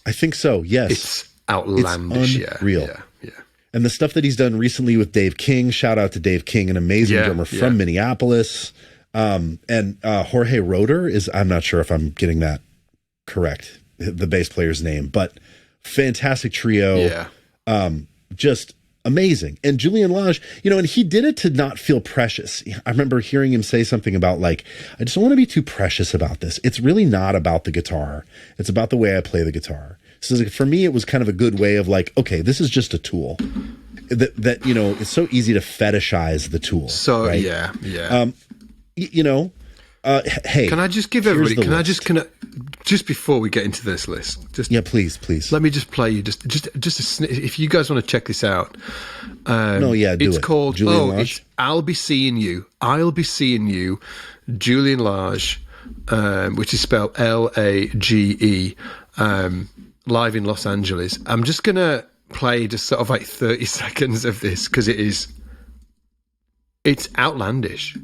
I think so, yes.
It's outlandish.
It's unreal. Yeah. And the stuff that he's done recently with Dave King, shout out to Dave King, an amazing drummer from Minneapolis. And Jorge Roeder I'm not sure if I'm getting that correct, the bass player's name, but fantastic trio.
Yeah.
Just amazing. And Julian Lage, and he did it to not feel precious. I remember hearing him say something about like, I just don't want to be too precious about this. It's really not about the guitar. It's about the way I play the guitar. So for me, it was kind of a good way of like, okay, this is just a tool that it's so easy to fetishize the tool.
So,
right?
Yeah.
Hey,
can I just give everybody? Just before we get into this list,
please.
Let me just play you just a if you guys want to check this out.
It's
called
Julian Lage.
I'll Be Seeing You. I'll Be Seeing You, Julian Lage, which is spelled Lage, live in Los Angeles. I'm just gonna play just sort of like 30 seconds of this because it's outlandish.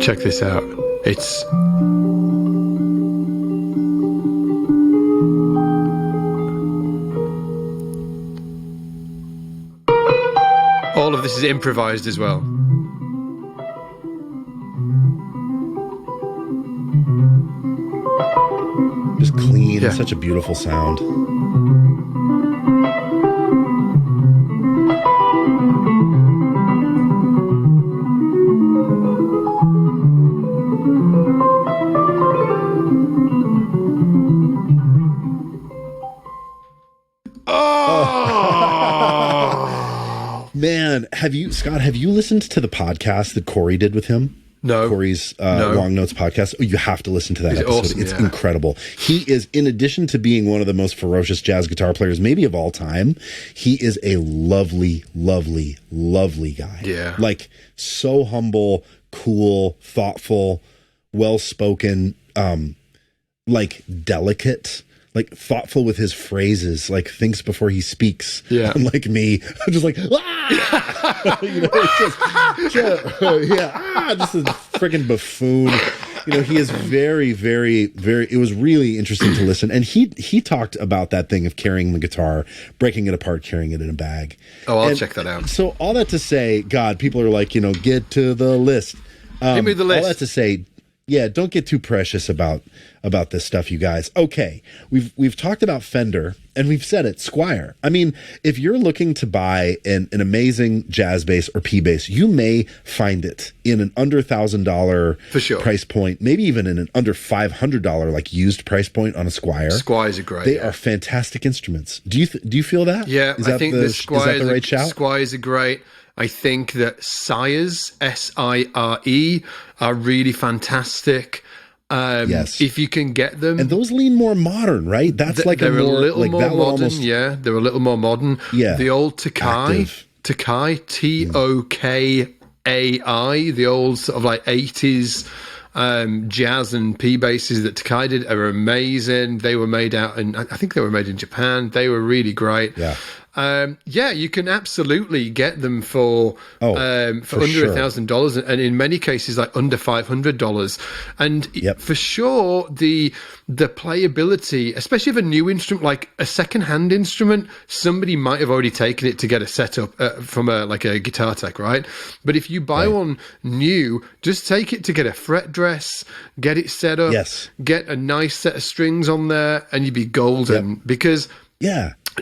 Check this out. It's all of this is improvised as well.
Just clean. Yeah. Such a beautiful sound. Man, have you listened to the podcast that Corey did with him?
No.
Corey's Long Notes podcast. Oh, you have to listen to that episode.
Awesome,
it's incredible. He is, in addition to being one of the most ferocious jazz guitar players, maybe of all time, he is a lovely, lovely, lovely guy.
Yeah.
Like, so humble, cool, thoughtful, well-spoken, like, delicate. Like, thoughtful with his phrases, like thinks before he speaks.
Yeah.
Unlike me, I'm just like, it's just a freaking buffoon. He is very, very, very, it was really interesting to listen. And he talked about that thing of carrying the guitar, breaking it apart, carrying it in a bag.
Oh, I'll check that out.
So all that to say, God, people are like, get to the list.
Give me the list.
All that to say, don't get too precious about this stuff, you guys. Okay, we've talked about Fender, and we've said it, Squier. I mean, if you're looking to buy an amazing jazz bass or P bass, you may find it in an under $1,000
for sure
price point, maybe even in an under $500 like used price point on a Squier.
Squiers are great.
They are fantastic instruments. Do you feel that?
Yeah,
I think the Squiers, is that the right shout?
Squiers are great. I think that Sires, Sire, are really fantastic.
Yes.
If you can get them.
And those lean more modern, right? That's like
they're
a little
more modern. Almost, yeah, they're a little more modern.
Yeah.
The old Tokai, Tokai, Tokai, the old sort of like 80s jazz and P basses that Tokai did are amazing. They were made out, and I think they were made in Japan. They were really great.
Yeah.
Yeah, you can absolutely get them for under $1,000, and in many cases like under $500. And for sure, the playability, especially of a new instrument, like a second-hand instrument, somebody might have already taken it to get a setup from a guitar tech, right? But if you buy one new, just take it to get a fret dress, get it set up, get a nice set of strings on there, and you'd be golden. Because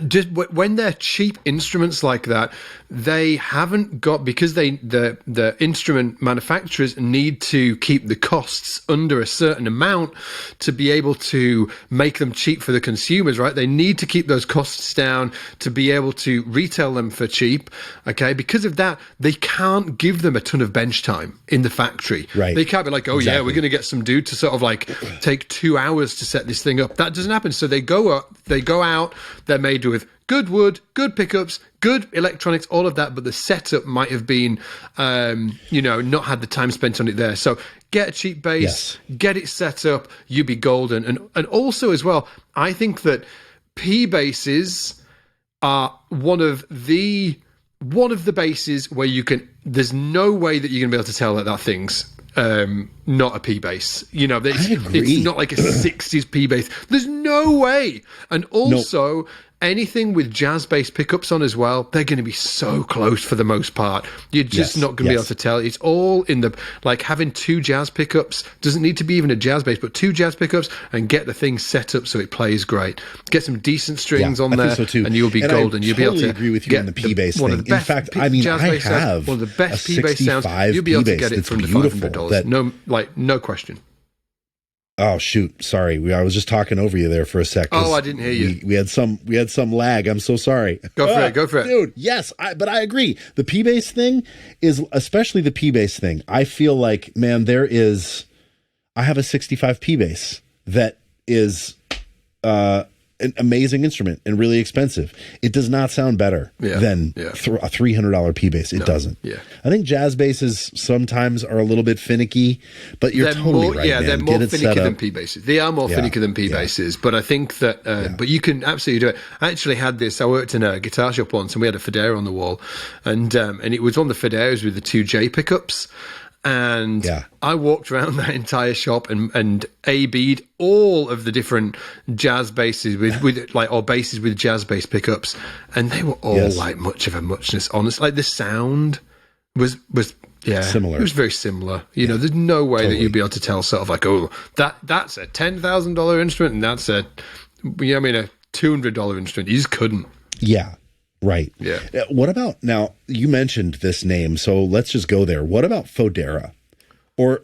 just when they're cheap instruments like that, they haven't got, because the instrument manufacturers need to keep the costs under a certain amount to be able to make them cheap for the consumers, right? They need to keep those costs down to be able to retail them for cheap. Okay, because of that, they can't give them a ton of bench time in the factory.
Right.
They can't be like, oh yeah, we're going to get some dude to sort of like take 2 hours to set this thing up. That doesn't happen. So they go out, they're made with good wood, good pickups, good electronics, all of that, but the setup might have been, not had the time spent on it there. So get a cheap bass, get it set up, you be golden. And also as well, I think that P basses are one of the basses where there's no way that you're going to be able to tell that thing's not a P bass. It's not like a 60s P bass. There's no way. And also, anything with jazz bass pickups on as well, they're going to be so close for the most part. You're just not going to be able to tell. It's all in the, like having 2 jazz pickups, doesn't need to be even a jazz bass, but 2 jazz pickups, and get the thing set up so it plays great. Get some decent strings on there, and you'll be golden. You'll be able to
agree with you on the P bass thing. In fact, I have
one of the best P bass sounds. You'll be able to get it from the $500. No question.
Oh shoot! Sorry, I was just talking over you there for a sec.
Oh, I didn't hear you.
We had some lag. I'm so sorry.
Go for it,
dude. Yes, but I agree. The P bass thing is, especially the P bass thing. I feel like, man, I have a 65 P bass that is an amazing instrument and really expensive. It does not sound better than a $300 P bass. It doesn't. Yeah. I think jazz basses sometimes are a little bit finicky, but they're totally right. Yeah,
they're more finicky than P basses. They are more finicky than P basses, but I think that, but you can absolutely do it. I actually had this, I worked in a guitar shop once and we had a Federa on the wall, and it was on the Federas with the 2 J pickups. And I walked around that entire shop and A-B'd all of the different jazz basses or basses with jazz bass pickups, and they were all like much of a muchness. Honestly, like the sound was similar. It was very similar. There's no way that you'd be able to tell sort of like, oh, that's a $10,000 instrument and that's a $200 instrument. You just couldn't.
Yeah. Right. Yeah. What about, now you mentioned this name, so let's just go there. What about Fodera or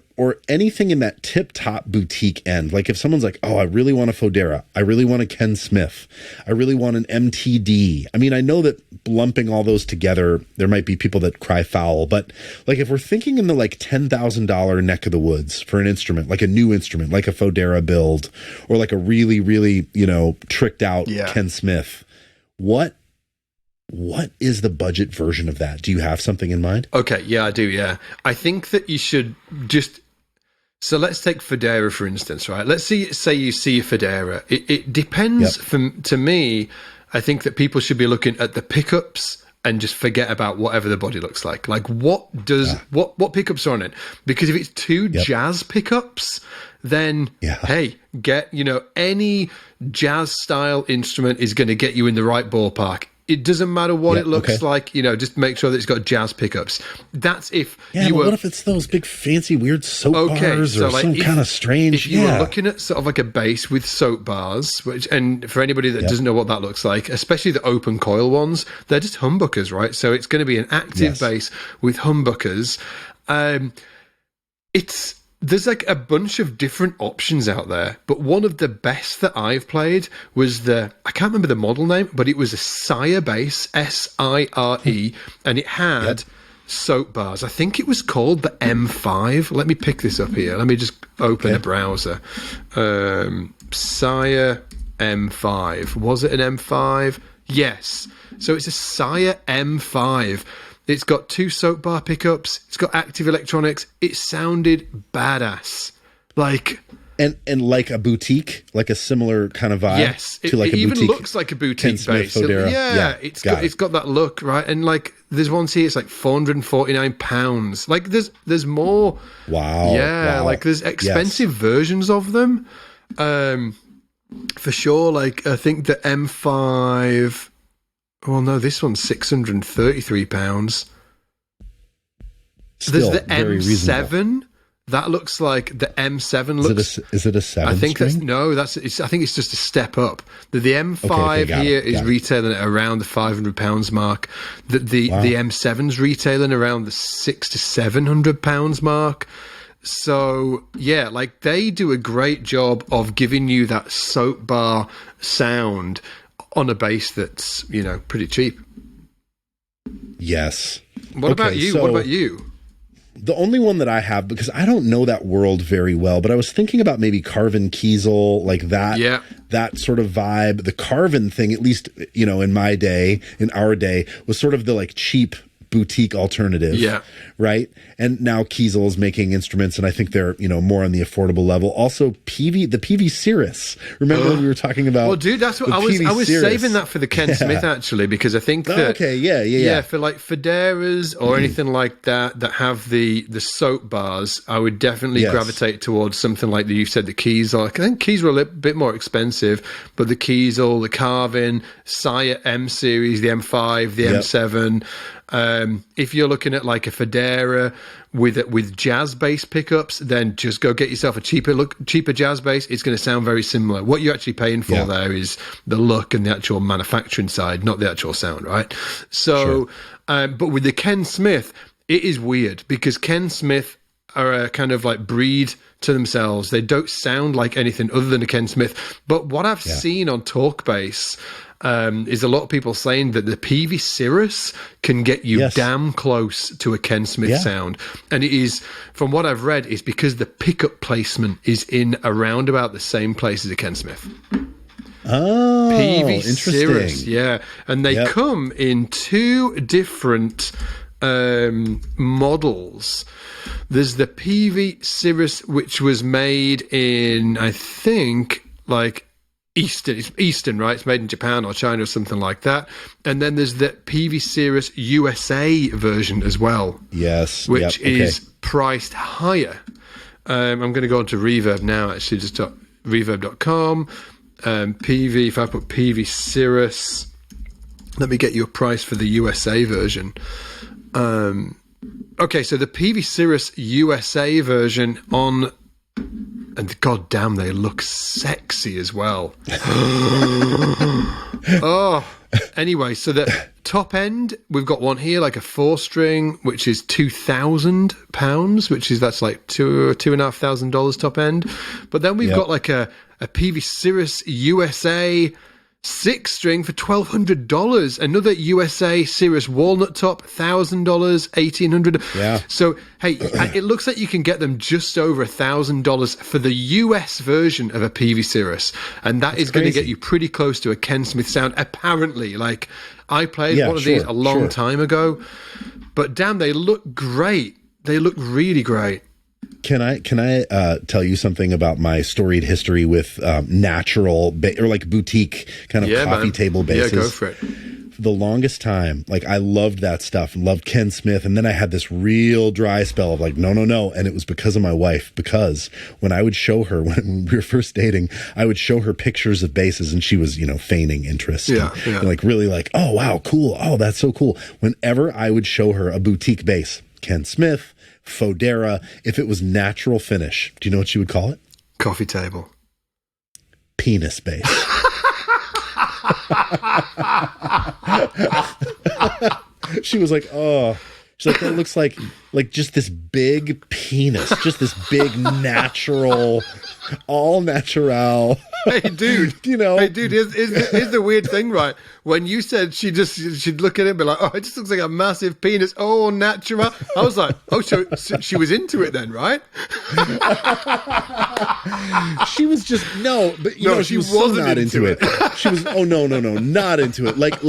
anything in that tip top boutique end? Like if someone's like, oh, I really want a Fodera. I really want a Ken Smith. I really want an MTD. I mean, I know that lumping all those together, there might be people that cry foul, but like if we're thinking in the like $10,000 neck of the woods for an instrument, like a new instrument, like a Fodera build, or like a really, really, tricked out Ken Smith, what is the budget version of that? Do you have something in mind?
Okay, yeah, I do, yeah. I think that you should so let's take Fodera, for instance, right? Let's say you see a Fodera. It depends, to me, I think that people should be looking at the pickups and just forget about whatever the body looks like. Like what pickups are on it? Because if it's 2 jazz pickups, then hey, get, any jazz style instrument is going to get you in the right ballpark. It doesn't matter what it looks like, just make sure that it's got jazz pickups. That's if you were...
what if it's those big fancy weird soap bars or some kind of strange...
If you were looking at sort of like a bass with soap bars, and for anybody that doesn't know what that looks like, especially the open coil ones, they're just humbuckers, right? So it's going to be an active bass with humbuckers. There's like a bunch of different options out there, but one of the best that I've played was I can't remember the model name, but it was a Sire bass, S-I-R-E, and it had soap bars. I think it was called the M5. Let me pick this up here. Let me just open a browser. Sire M5. Was it an M5? Yes. So it's a Sire M5. It's got 2 soap bar pickups. It's got active electronics. It sounded badass.
And like a boutique, like a similar kind of vibe.
Yes,
to like
it
a
even
boutique
looks like a boutique base.
Yeah,
it's got that look, right? And like there's ones here, it's like £449. Like there's more.
Wow.
Yeah,
wow.
like there's expensive versions of them. For sure. Like I think the M5. Well, no, this one's £633.
Still
there's the
very
M7.
reasonable.
That looks like the M7 looks.
Is it a 7
I think
string?
I think it's just a step up. The M5 here is retailing at around the £500 mark. The M7's retailing around the £600 to £700 mark. So yeah, like they do a great job of giving you that soap bar sound on a bass that's, you know, pretty cheap.
Yes.
What about you?
The only one that I have, because I don't know that world very well, but I was thinking about maybe Carvin Kiesel, like that, that sort of vibe. The Carvin thing, at least, you know, in our day, was sort of the like cheap boutique alternative. Yeah. Right. And now Kiesel is making instruments, and I think they're, you know, more on the affordable level. Also, the Peavey Cirrus. Remember when we were talking about?
Well, dude, that's what I was saving that for the Ken Smith, actually, because I think that for like Federas or anything like that have the soap bars, I would definitely gravitate towards something like you said, the Kiesel. I think Kiesel are a little bit more expensive, but the Kiesel, the Carvin, Sire M series, the M5, the M7. If you're looking at like a Federa with jazz bass pickups, then just go get yourself a cheaper jazz bass. It's going to sound very similar. What you're actually paying for there is the look and the actual manufacturing side, not the actual sound, right? So, but with the Ken Smith, it is weird because Ken Smith are a kind of like breed to themselves. They don't sound like anything other than a Ken Smith. But what I've seen on TalkBass is a lot of people saying that the Peavey Cirrus can get you damn close to a Ken Smith sound. And it is, from what I've read, is because the pickup placement is in around about the same place as a Ken Smith.
Oh,
Peavey
interesting.
Cirrus, and they come in two different models. There's the Peavey Cirrus, which was made in, I think, like Eastern. It's Eastern, right? It's made in Japan or China or something like that. And then there's the Peavey Cirrus USA version as well. Yes. Which is priced higher. I'm going to go on to Reverb now, actually, just reverb.com. Peavey, if I put Peavey Cirrus, let me get you a price for the USA version. Okay, so the Peavey Cirrus USA version and god damn, they look sexy as well. Anyway, so the top end, we've got one here, like a 4-string, which is £2,000, that's like $2,500 top end. But then we've got like a Peavey Cirrus USA 6-string for $1,200. Another USA Cirrus walnut top, $1,000, $1,800. Yeah. So hey, it looks like you can get them just over $1,000 for the US version of a Peavey Cirrus, and that's is going to get you pretty close to a Ken Smith sound. Apparently, like I played one of these a long time ago, but damn, they look great. They look really great.
Can I tell you something about my storied history with natural or like boutique kind of coffee table basses?
Yeah, go for it.
For the longest time, like I loved that stuff and loved Ken Smith, and then I had this real dry spell of like no, and it was because of my wife. Because when I would show her when we were first dating, I would show her pictures of basses, and she was feigning interest, and like really like, oh wow, cool, oh that's so cool. Whenever I would show her a boutique bass, Ken Smith, Fodera, if it was natural finish, do you know what she would call it?
Coffee table.
Penis bass. She was like, oh. She's like, that looks like just this big penis, just this big natural, all natural.
Hey, dude. Hey, dude, here's the weird thing, right? When you said she'd look at it and be like, oh, it just looks like a massive penis. Oh, natural. I was like, oh, so she was into it then, right?
She was just, she was so not into it. She was, oh, no, not into it. Like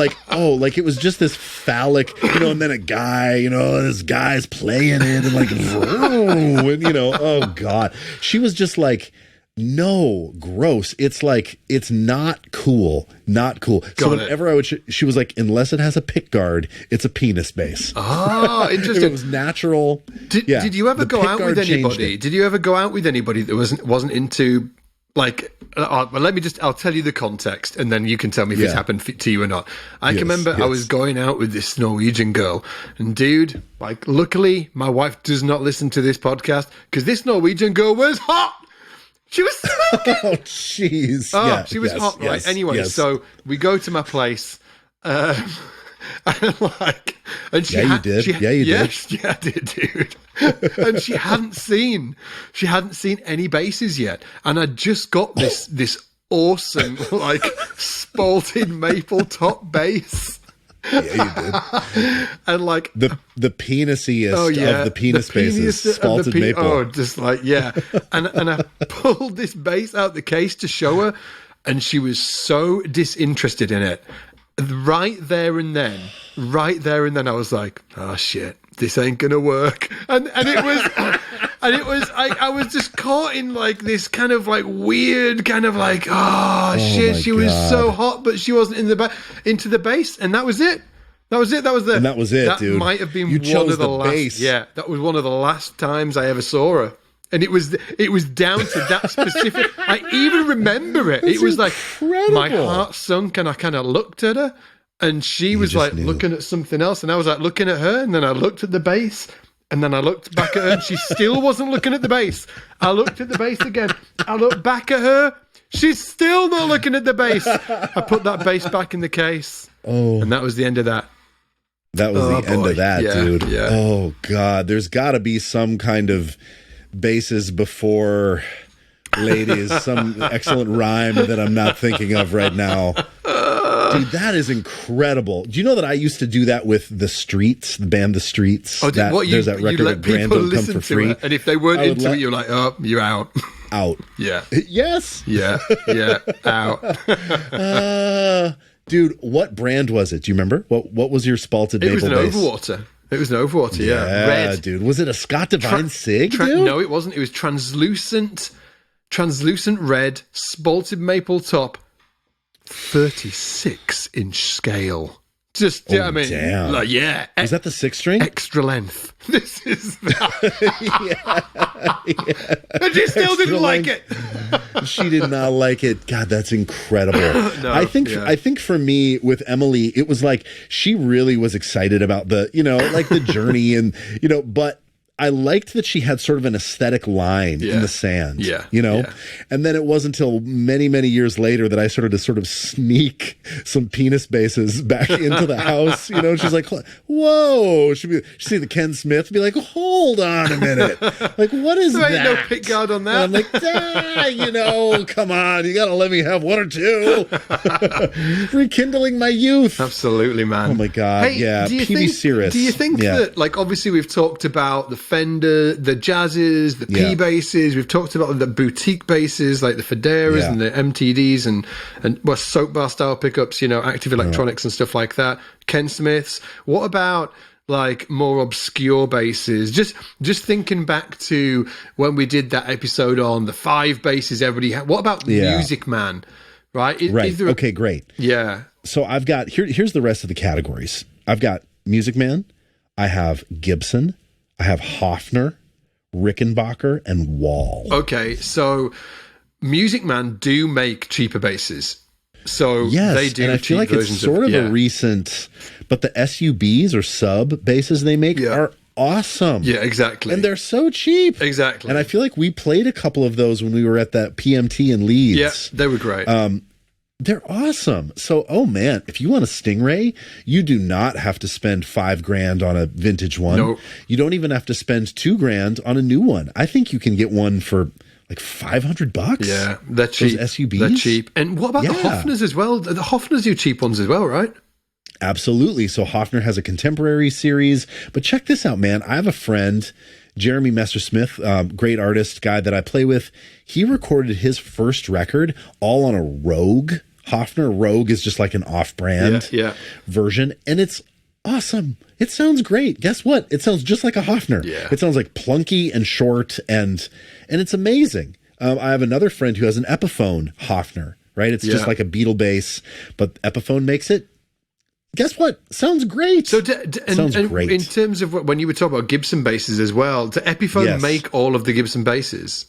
it was just this phallic, and then a guy, this guy's playing it and like, and oh God. She was just like, No, gross. It's like, it's not cool. Not cool. So whenever I would, she was like, unless it has a pick guard, it's a penis base.
Oh, interesting.
It was natural.
Did you ever go out with anybody? Did you ever go out with anybody that wasn't into, like, well, I'll tell you the context, and then you can tell me if it's happened to you or not. I can remember I was going out with this Norwegian girl, and dude, like, luckily my wife does not listen to this podcast, because this Norwegian girl was hot. She was smoking.
Oh, jeez.
Oh, yeah, she was hot, right?
Yes,
anyway, so we go to my place, and she
you did.
Yeah, I did, dude. And she hadn't seen any bases yet, and I just got this awesome, like, spalted maple top base.
Yeah, you did.
And like
the penisiest of the penis bases, spalted maple.
Oh, just like, yeah. And I pulled this base out the case to show her, and she was so disinterested in it. Right there and then, I was like, oh shit, this ain't gonna work. And it was I was just caught in like this kind of like weird kind of like, oh shit, she was so hot, but she wasn't into the base, and that was it. That was it,
dude.
That might have been one of the last base. Yeah, that was one of the last times I ever saw her. And it was down to that specific. I even remember it. It was incredible. Like my heart sunk, and I kind of looked at her, and she was like looking at something else, and I was like looking at her, and then I looked at the base, and then I looked back at her, and she still wasn't looking at the base. I looked at the base again. I looked back at her. She's still not looking at the base. I put that base back in the case, and that was the end of that.
That was the end of that, dude. Yeah. Oh God, there's got to be some kind of bases before ladies, some excellent rhyme that I'm not thinking of right now. Dude, that is incredible. Do you know that I used to do that with The Streets, the band The Streets?
Oh, there's that record that Grand Don't Come for Free. It, and if they weren't into it, you're like, oh, you're out.
Out.
Yeah.
Yes.
Yeah. Out.
Dude, what brand was it? Do you remember? What was your spalted maple base?
It was an Overwater. It was an Overwater, yeah. Red.
Dude. Was it a Scott Divine Sig, dude?
No, it wasn't. It was translucent red, spalted maple top, 36-inch scale. Just,
I mean, damn.
Like, yeah.
Was that the 6-string?
Extra length. This is that. And she still didn't like it.
She did not like it. God, that's incredible. No, I think for me with Emily, it was like she really was excited about the, like the journey and, but I liked that she had sort of an aesthetic line in the sand, and then it wasn't until many, many years later that I started to sort of sneak some penis bases back into the house, she's like, whoa, she'd see the Ken Smith, be like, hold on a minute. Like, what is that?
Ain't no pick guard on that.
And I'm like, come on, you got to let me have one or two. Rekindling my youth.
Absolutely, man.
Oh my God. Hey, yeah. Peavey Cirrus.
Do you think that, like, obviously we've talked about the Fender, the Jazzes, the P basses. We've talked about the boutique basses like the Federas and the MTDs and soap bar style pickups, active electronics and stuff like that. Ken Smiths. What about like more obscure basses? Just thinking back to when we did that episode on the 5 basses everybody had. What about Music Man? Right.
Okay, great.
Yeah.
So I've got here's the rest of the categories. I've got Music Man. I have Gibson. I have Hofner, Rickenbacker, and Wall.
Okay, so Music Man do make cheaper basses. So they do.
And I feel like it's sort of a recent, but the SUBs or sub basses they make are awesome.
Yeah, exactly.
And they're so cheap.
Exactly.
And I feel like we played a couple of those when we were at that PMT in Leeds.
Yeah, they were great.
They're awesome. So, oh man, if you want a Stingray, you do not have to spend $5,000 on a vintage one.
Nope.
You don't even have to spend $2,000 on a new one. I think you can get one for like $500.
Yeah, they're cheap.
Those SUBs.
They're cheap. And what about the Hofners as well? The Hofners do cheap ones as well, right?
Absolutely. So Hofner has a contemporary series. But check this out, man. I have a friend, Jeremy Messersmith, great artist, guy that I play with. He recorded his first record all on a Rogue. Hofner Rogue is just like an off-brand version, and it's awesome. It sounds great. Guess what? It sounds just like a Hofner.
Yeah.
It sounds like plunky and short, and it's amazing. I have another friend who has an Epiphone Hofner, right? It's just like a Beetle bass, but Epiphone makes it. Guess what? Sounds great.
So,
sounds great.
In terms of when you were talking about Gibson basses as well, do Epiphone make all of the Gibson basses?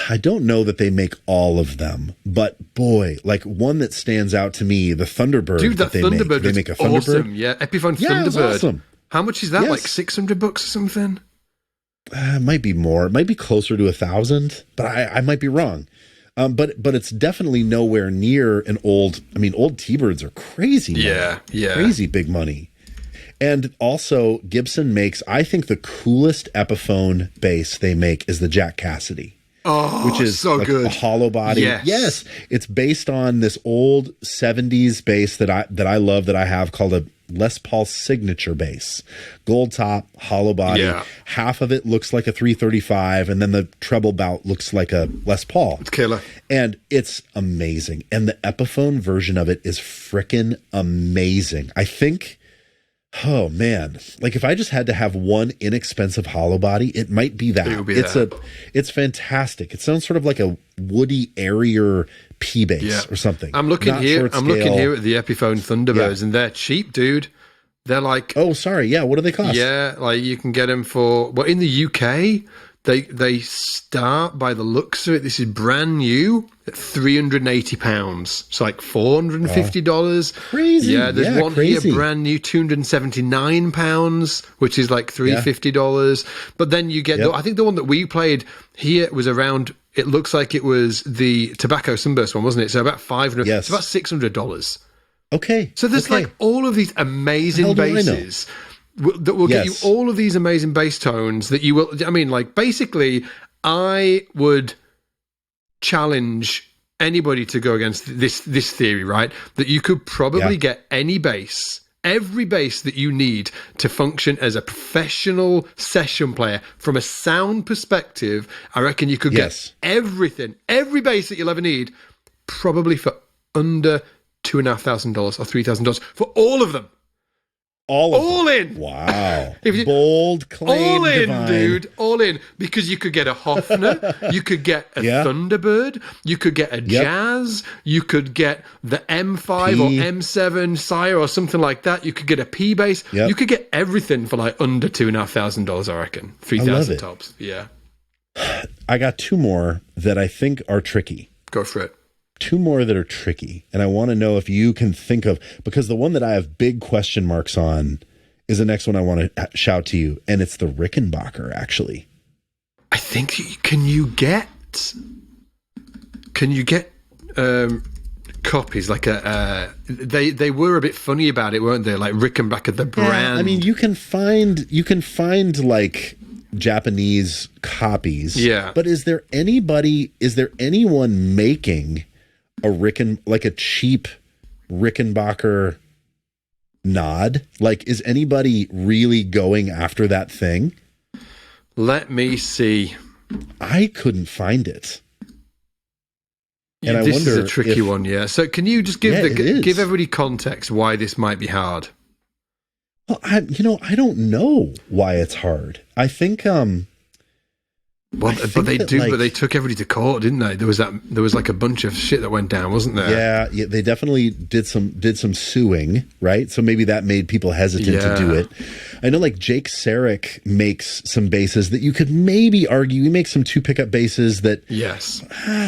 I don't know that they make all of them, but boy, like one that stands out to me, the Thunderbird.
Dude, that Thunderbird
they make a Thunderbird.
Awesome. Yeah, Epiphone Thunderbird.
Awesome.
How much is that? Like $600 or something?
It might be more. It might be closer to 1,000, but I might be wrong. But it's definitely nowhere near an old. I mean, old T-Birds are crazy.
Yeah,
crazy big money. And also, Gibson makes, I think, the coolest Epiphone bass they make is the Jack Cassidy.
Oh,
which is
so
like
good.
A hollow body. Yes, it's based on this old 70s bass that I love, that I have, called a Les Paul signature bass. Gold top, hollow body.
Yeah.
Half of it looks like a 335, and then the treble bout looks like a Les Paul.
It's killer.
And it's amazing. And the Epiphone version of it is frickin' amazing. I think, oh man, like if I just had to have one inexpensive hollow body, it might be that. It's fantastic. It sounds sort of like a woody, airier P bass or something.
I'm looking here at the Epiphone Thunderbirds, and they're cheap, dude. They're like,
oh, sorry, yeah. What do they cost?
Yeah, like you can get them for, well, in the UK, they start, by the looks of it, this is brand new, at £380. It's like $450.
Crazy.
Yeah, there's one here, brand new, £279, which is like $350. But then you get, I think the one that we played here was around, it looks like it was the Tobacco Sunburst one, wasn't it? So about $500. It's about $600.
Okay.
So there's like all of these amazing basses that will get you all of these amazing bass tones that you will, I mean, like basically I would challenge anybody to go against this theory, right? That you could probably get any bass, every bass that you need to function as a professional session player from a sound perspective. I reckon you could get everything, every bass that you'll ever need, probably for under $2,500 or $3,000 for all of them. All in.
Wow. Bold claim.
All in,
divine.
dude. All in. Because you could get a Hofner, you could get a Thunderbird, you could get a Jazz, you could get the M5 or M7 Sire or something like that. You could get a P bass. You could get everything for like under $2,500, I reckon. 3,000 tops. Yeah.
I got two more that I think are tricky.
Go for it.
Two more that are tricky, and I want to know if you can think of, because the one that I have big question marks on is the next one I want to shout to you, and it's the Rickenbacker, actually.
I think, can you get copies, like they were a bit funny about it, weren't they? Like Rickenbacker, the brand.
I mean, you can find like Japanese copies. Yeah. But is there anyone making like a cheap Rickenbacker nod? Like, is anybody really going after that thing?
Let me see.
I couldn't find it. And
this is a tricky one, yeah. So can you just give everybody context why this might be hard?
Well, I don't know why it's hard. I think
but they took everybody to court, didn't they? There was like a bunch of shit that went down, wasn't there?
Yeah, they definitely did some suing, right? So maybe that made people hesitant to do it. I know, like Jake Sarek makes some basses that you could maybe argue. He makes some 2 pickup basses that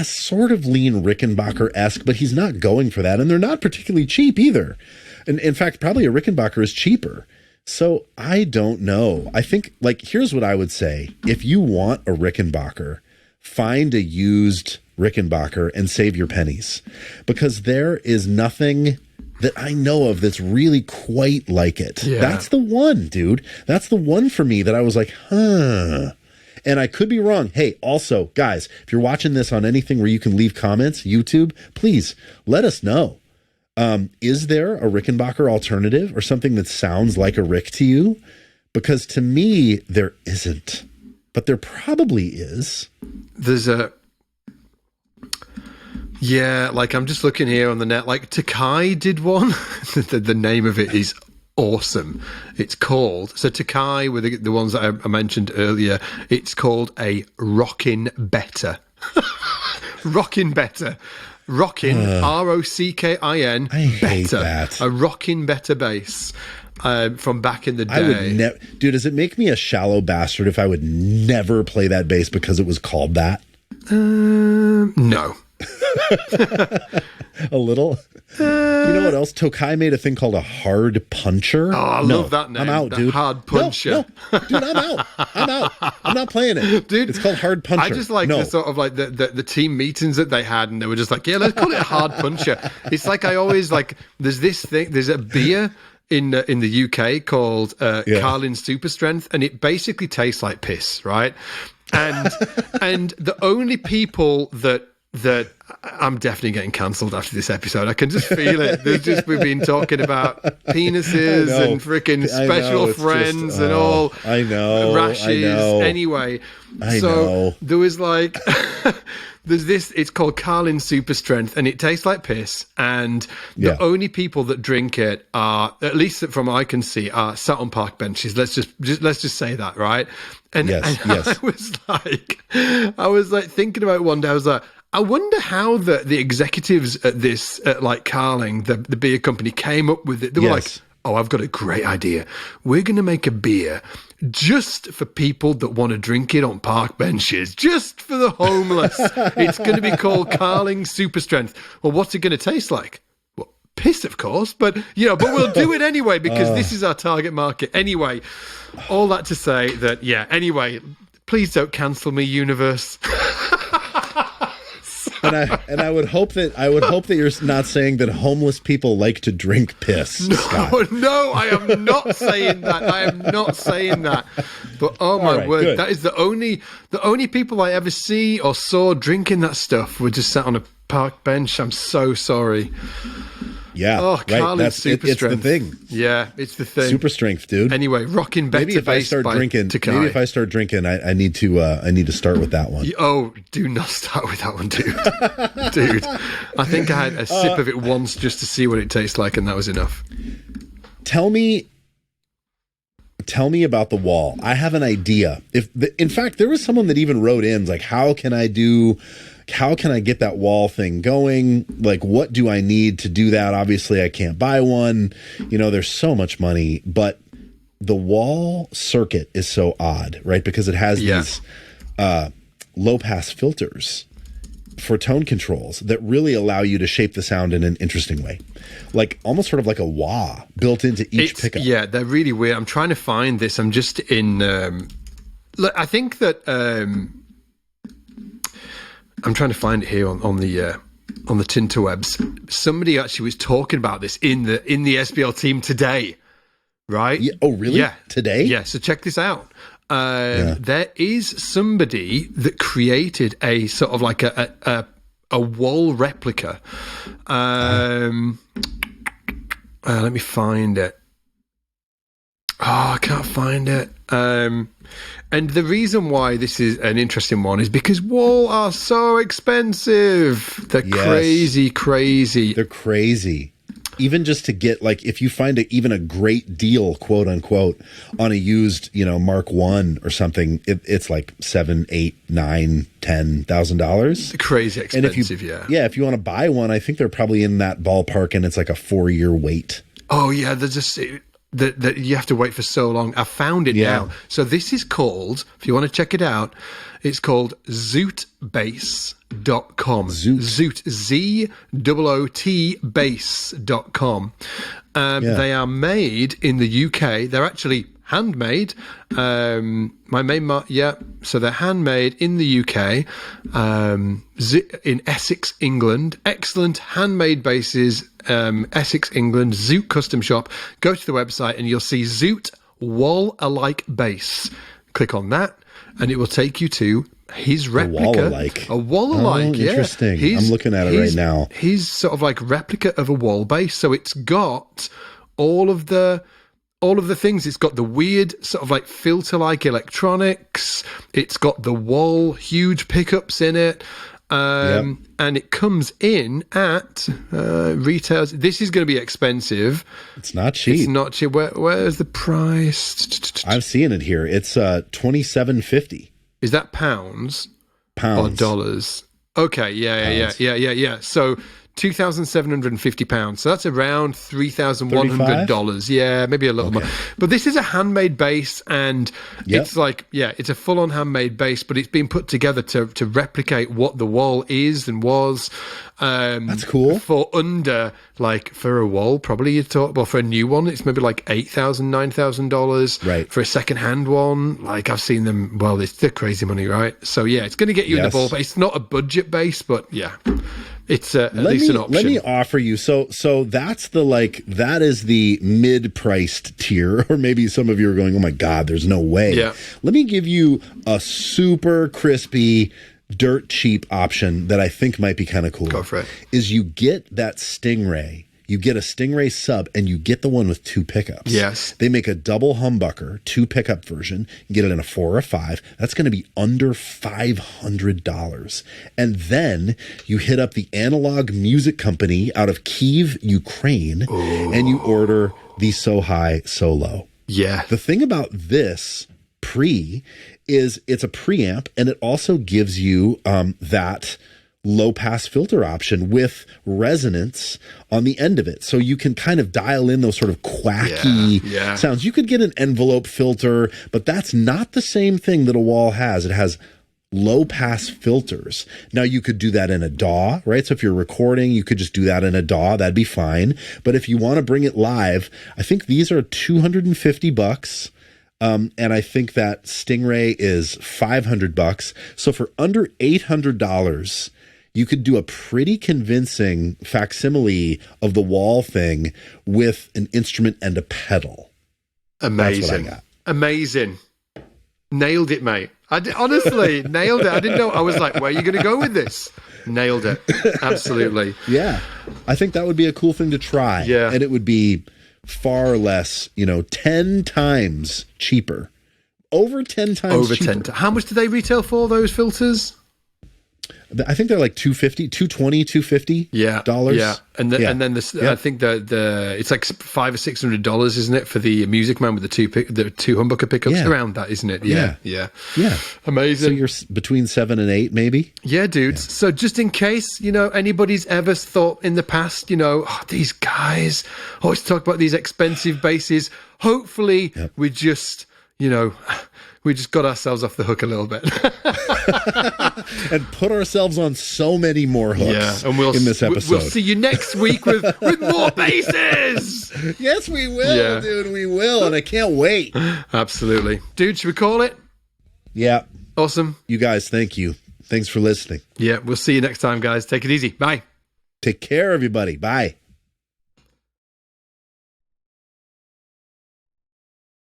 sort of lean Rickenbacker-esque, but he's not going for that, and they're not particularly cheap either. And in fact, probably a Rickenbacker is cheaper. So I don't know. I think, like, here's what I would say. If you want a Rickenbacker, find a used Rickenbacker and save your pennies, because there is nothing that I know of that's really quite like it. Yeah. That's the one, dude. That's the one for me that I was like, huh. And I could be wrong. Hey, also, guys, if you're watching this on anything where you can leave comments, YouTube, please let us know. Is there a Rickenbacker alternative or something that sounds like a Rick to you? Because to me, there isn't, but there probably is.
There's like I'm just looking here on the net, like Takai did one. The name of it is awesome. It's called, so Takai were the ones that I mentioned earlier. It's called a Rockin' Better. Rickenbacker. Rockin, Rockin,
I hate
better.
that.
A Rickenbacker bass from back in the day.
I would dude, does it make me a shallow bastard if I would never play that bass because it was called that?
No.
A little. You know what else? Tokai made a thing called a hard puncher.
Oh, I love that name.
I'm out,
the
dude.
Hard puncher.
No, dude, I'm out. I'm not playing it,
dude.
It's called hard puncher.
I just like the sort of like the team meetings that they had, and they were just like, yeah, let's call it a hard puncher. It's like I always like. There's this thing. There's a beer in the UK called Carlin Super Strength, and it basically tastes like piss, right? And the only people that I'm definitely getting cancelled after this episode. I can just feel it. We've been talking about penises and freaking special friends and all.
I know.
Rashes.
I know.
Anyway,
I know.
There was like, there's this. It's called Carlin Super Strength, and it tastes like piss. And the only people that drink it are, at least from what I can see, are sat on park benches. Let's just say that, right? And,
yes.
I was like thinking about it one day. I was like, I wonder how the executives at like Carling, the beer company, came up with it. They were like, oh, I've got a great idea. We're going to make a beer just for people that want to drink it on park benches, just for the homeless. It's going to be called Carling Super Strength. Well, what's it going to taste like? Well, piss, of course, but we'll do it anyway because this is our target market. Anyway, all that to say that, anyway, please don't cancel me, universe.
And I would hope that you're not saying that homeless people like to drink piss.
No, I am not saying that. I am not saying that. But oh my word, good. That is the only people I ever see or saw drinking that stuff were just sat on a park bench. I'm so sorry.
Yeah.
Oh, Carlin Super Strength.
It's the thing.
Yeah, it's the thing.
Super Strength, dude.
Anyway, Rockin' Better.
Maybe if I start drinking, I need to start with that one.
Oh, do not start with that one, dude. Dude, I think I had a sip of it once just to see what it tastes like, and that was enough.
Tell me about the wall. I have an idea. In fact, there was someone that even wrote in like, how can I get that wall thing going? Like, what do I need to do that? Obviously, I can't buy one. There's so much money, but the wall circuit is so odd, right? Because it has these low pass filters for tone controls that really allow you to shape the sound in an interesting way. Like almost sort of like a wah built into each pickup. Yeah,
they're really weird. I'm trying to find this. I'm just in... I think that... I'm trying to find it here on the Tinterwebs. Somebody actually was talking about this in the SBL team today, right?
Yeah. Oh, really?
Yeah.
Today?
Yeah. So check this out. There is somebody that created a sort of like a wall replica. Let me find it. Oh, I can't find it. And the reason why this is an interesting one is because wool are so expensive. They're crazy.
They're crazy. Even just to get, like, if you find even a great deal, quote unquote, on a used, Mark I or something, it's like $7,000, $8,000, $9,000, $10,000.
Crazy expensive,
if you want to buy one, I think they're probably in that ballpark, and it's like a 4-year wait.
Oh yeah, they're just. That you have to wait for so long. I found it now. So this is called, if you want to check it out, it's called zootbase.com. Zoot, ZOOT base.com. They are made in the UK. They're actually handmade. So they're handmade in the UK, in Essex, England. Excellent handmade bases. Essex, England, Zoot Custom Shop. Go to the website and you'll see Zoot Wall Alike Base. Click on that and it will take you to his replica. A wall alike.
Interesting. I'm looking at it right now.
His sort of like replica of a wall base. So it's got all of the things. It's got the weird sort of like filter-like electronics. It's got the wall, huge pickups in it. And it comes in at retail. This is going to be expensive.
It's not cheap.
Where's the price?
I've seen it here. It's $27.50.
Is that pounds?
pounds.
dollars. Okay, yeah. So £2,750. So that's around $3,100. Yeah, maybe a little more. But this is a handmade bass, and it's like, it's a full-on handmade bass, but it's been put together to replicate what the wall is and was.
That's cool.
For under, like, for a wall, probably you'd talk, well, for a new one, it's maybe like $8,000, $9,000.
Right.
For a second-hand one, like, I've seen them, well, they're crazy money, right? So, yeah, it's going to get you in the ball. It's not a budget bass, but, yeah. It's at least an option.
Let me offer you. So that's that is the mid-priced tier, or maybe some of you are going, oh my God, there's no way.
Yeah.
Let me give you a super crispy, dirt cheap option that I think might be kind of cool.
Go for it.
Is you get that Stingray. You get a Stingray sub, and you get the one with 2 pickups.
Yes.
They make a double humbucker, 2 pickup version. You get it in a 4 or 5. That's going to be under $500. And then you hit up the Analog Music Company out of Kyiv, Ukraine, and you order the So High So Low.
Yeah.
The thing about this is it's a preamp, and it also gives you that low pass filter option with resonance on the end of it. So you can kind of dial in those sort of quacky sounds. You could get an envelope filter, but that's not the same thing that a wall has. It has low pass filters. Now you could do that in a DAW, right? So if you're recording, you could just do that in a DAW. That'd be fine. But if you want to bring it live, I think these are $250. And I think that Stingray is $500. So for under $800, you could do a pretty convincing facsimile of the wall thing with an instrument and a pedal.
Amazing.
That's what I got.
Amazing. Nailed it, mate. Honestly, nailed it. I didn't know. I was like, where are you going to go with this? Nailed it. Absolutely.
Yeah. I think that would be a cool thing to try.
Yeah.
And it would be far less, 10 times cheaper. Over 10 times
Over
cheaper.
10 times. How much do they retail for, those filters?
I think they're like $250, $250.
Yeah. And then I think the it's like $500 or $600, isn't it, for the Music Man with the two humbucker pickups? Around that, isn't it? Yeah. Amazing.
So you're between 7 and 8, maybe.
Yeah, dudes. So just in case anybody's ever thought in the past, these guys always talk about these expensive basses. Hopefully, we just got ourselves off the hook a little bit.
And put ourselves on so many more hooks in this episode.
We'll see you next week with more bases.
Yes, we will, dude. We will. And I can't wait.
Absolutely. Dude, should we call it?
Yeah.
Awesome.
You guys, thank you. Thanks for listening.
Yeah, we'll see you next time, guys. Take it easy. Bye.
Take care, everybody. Bye.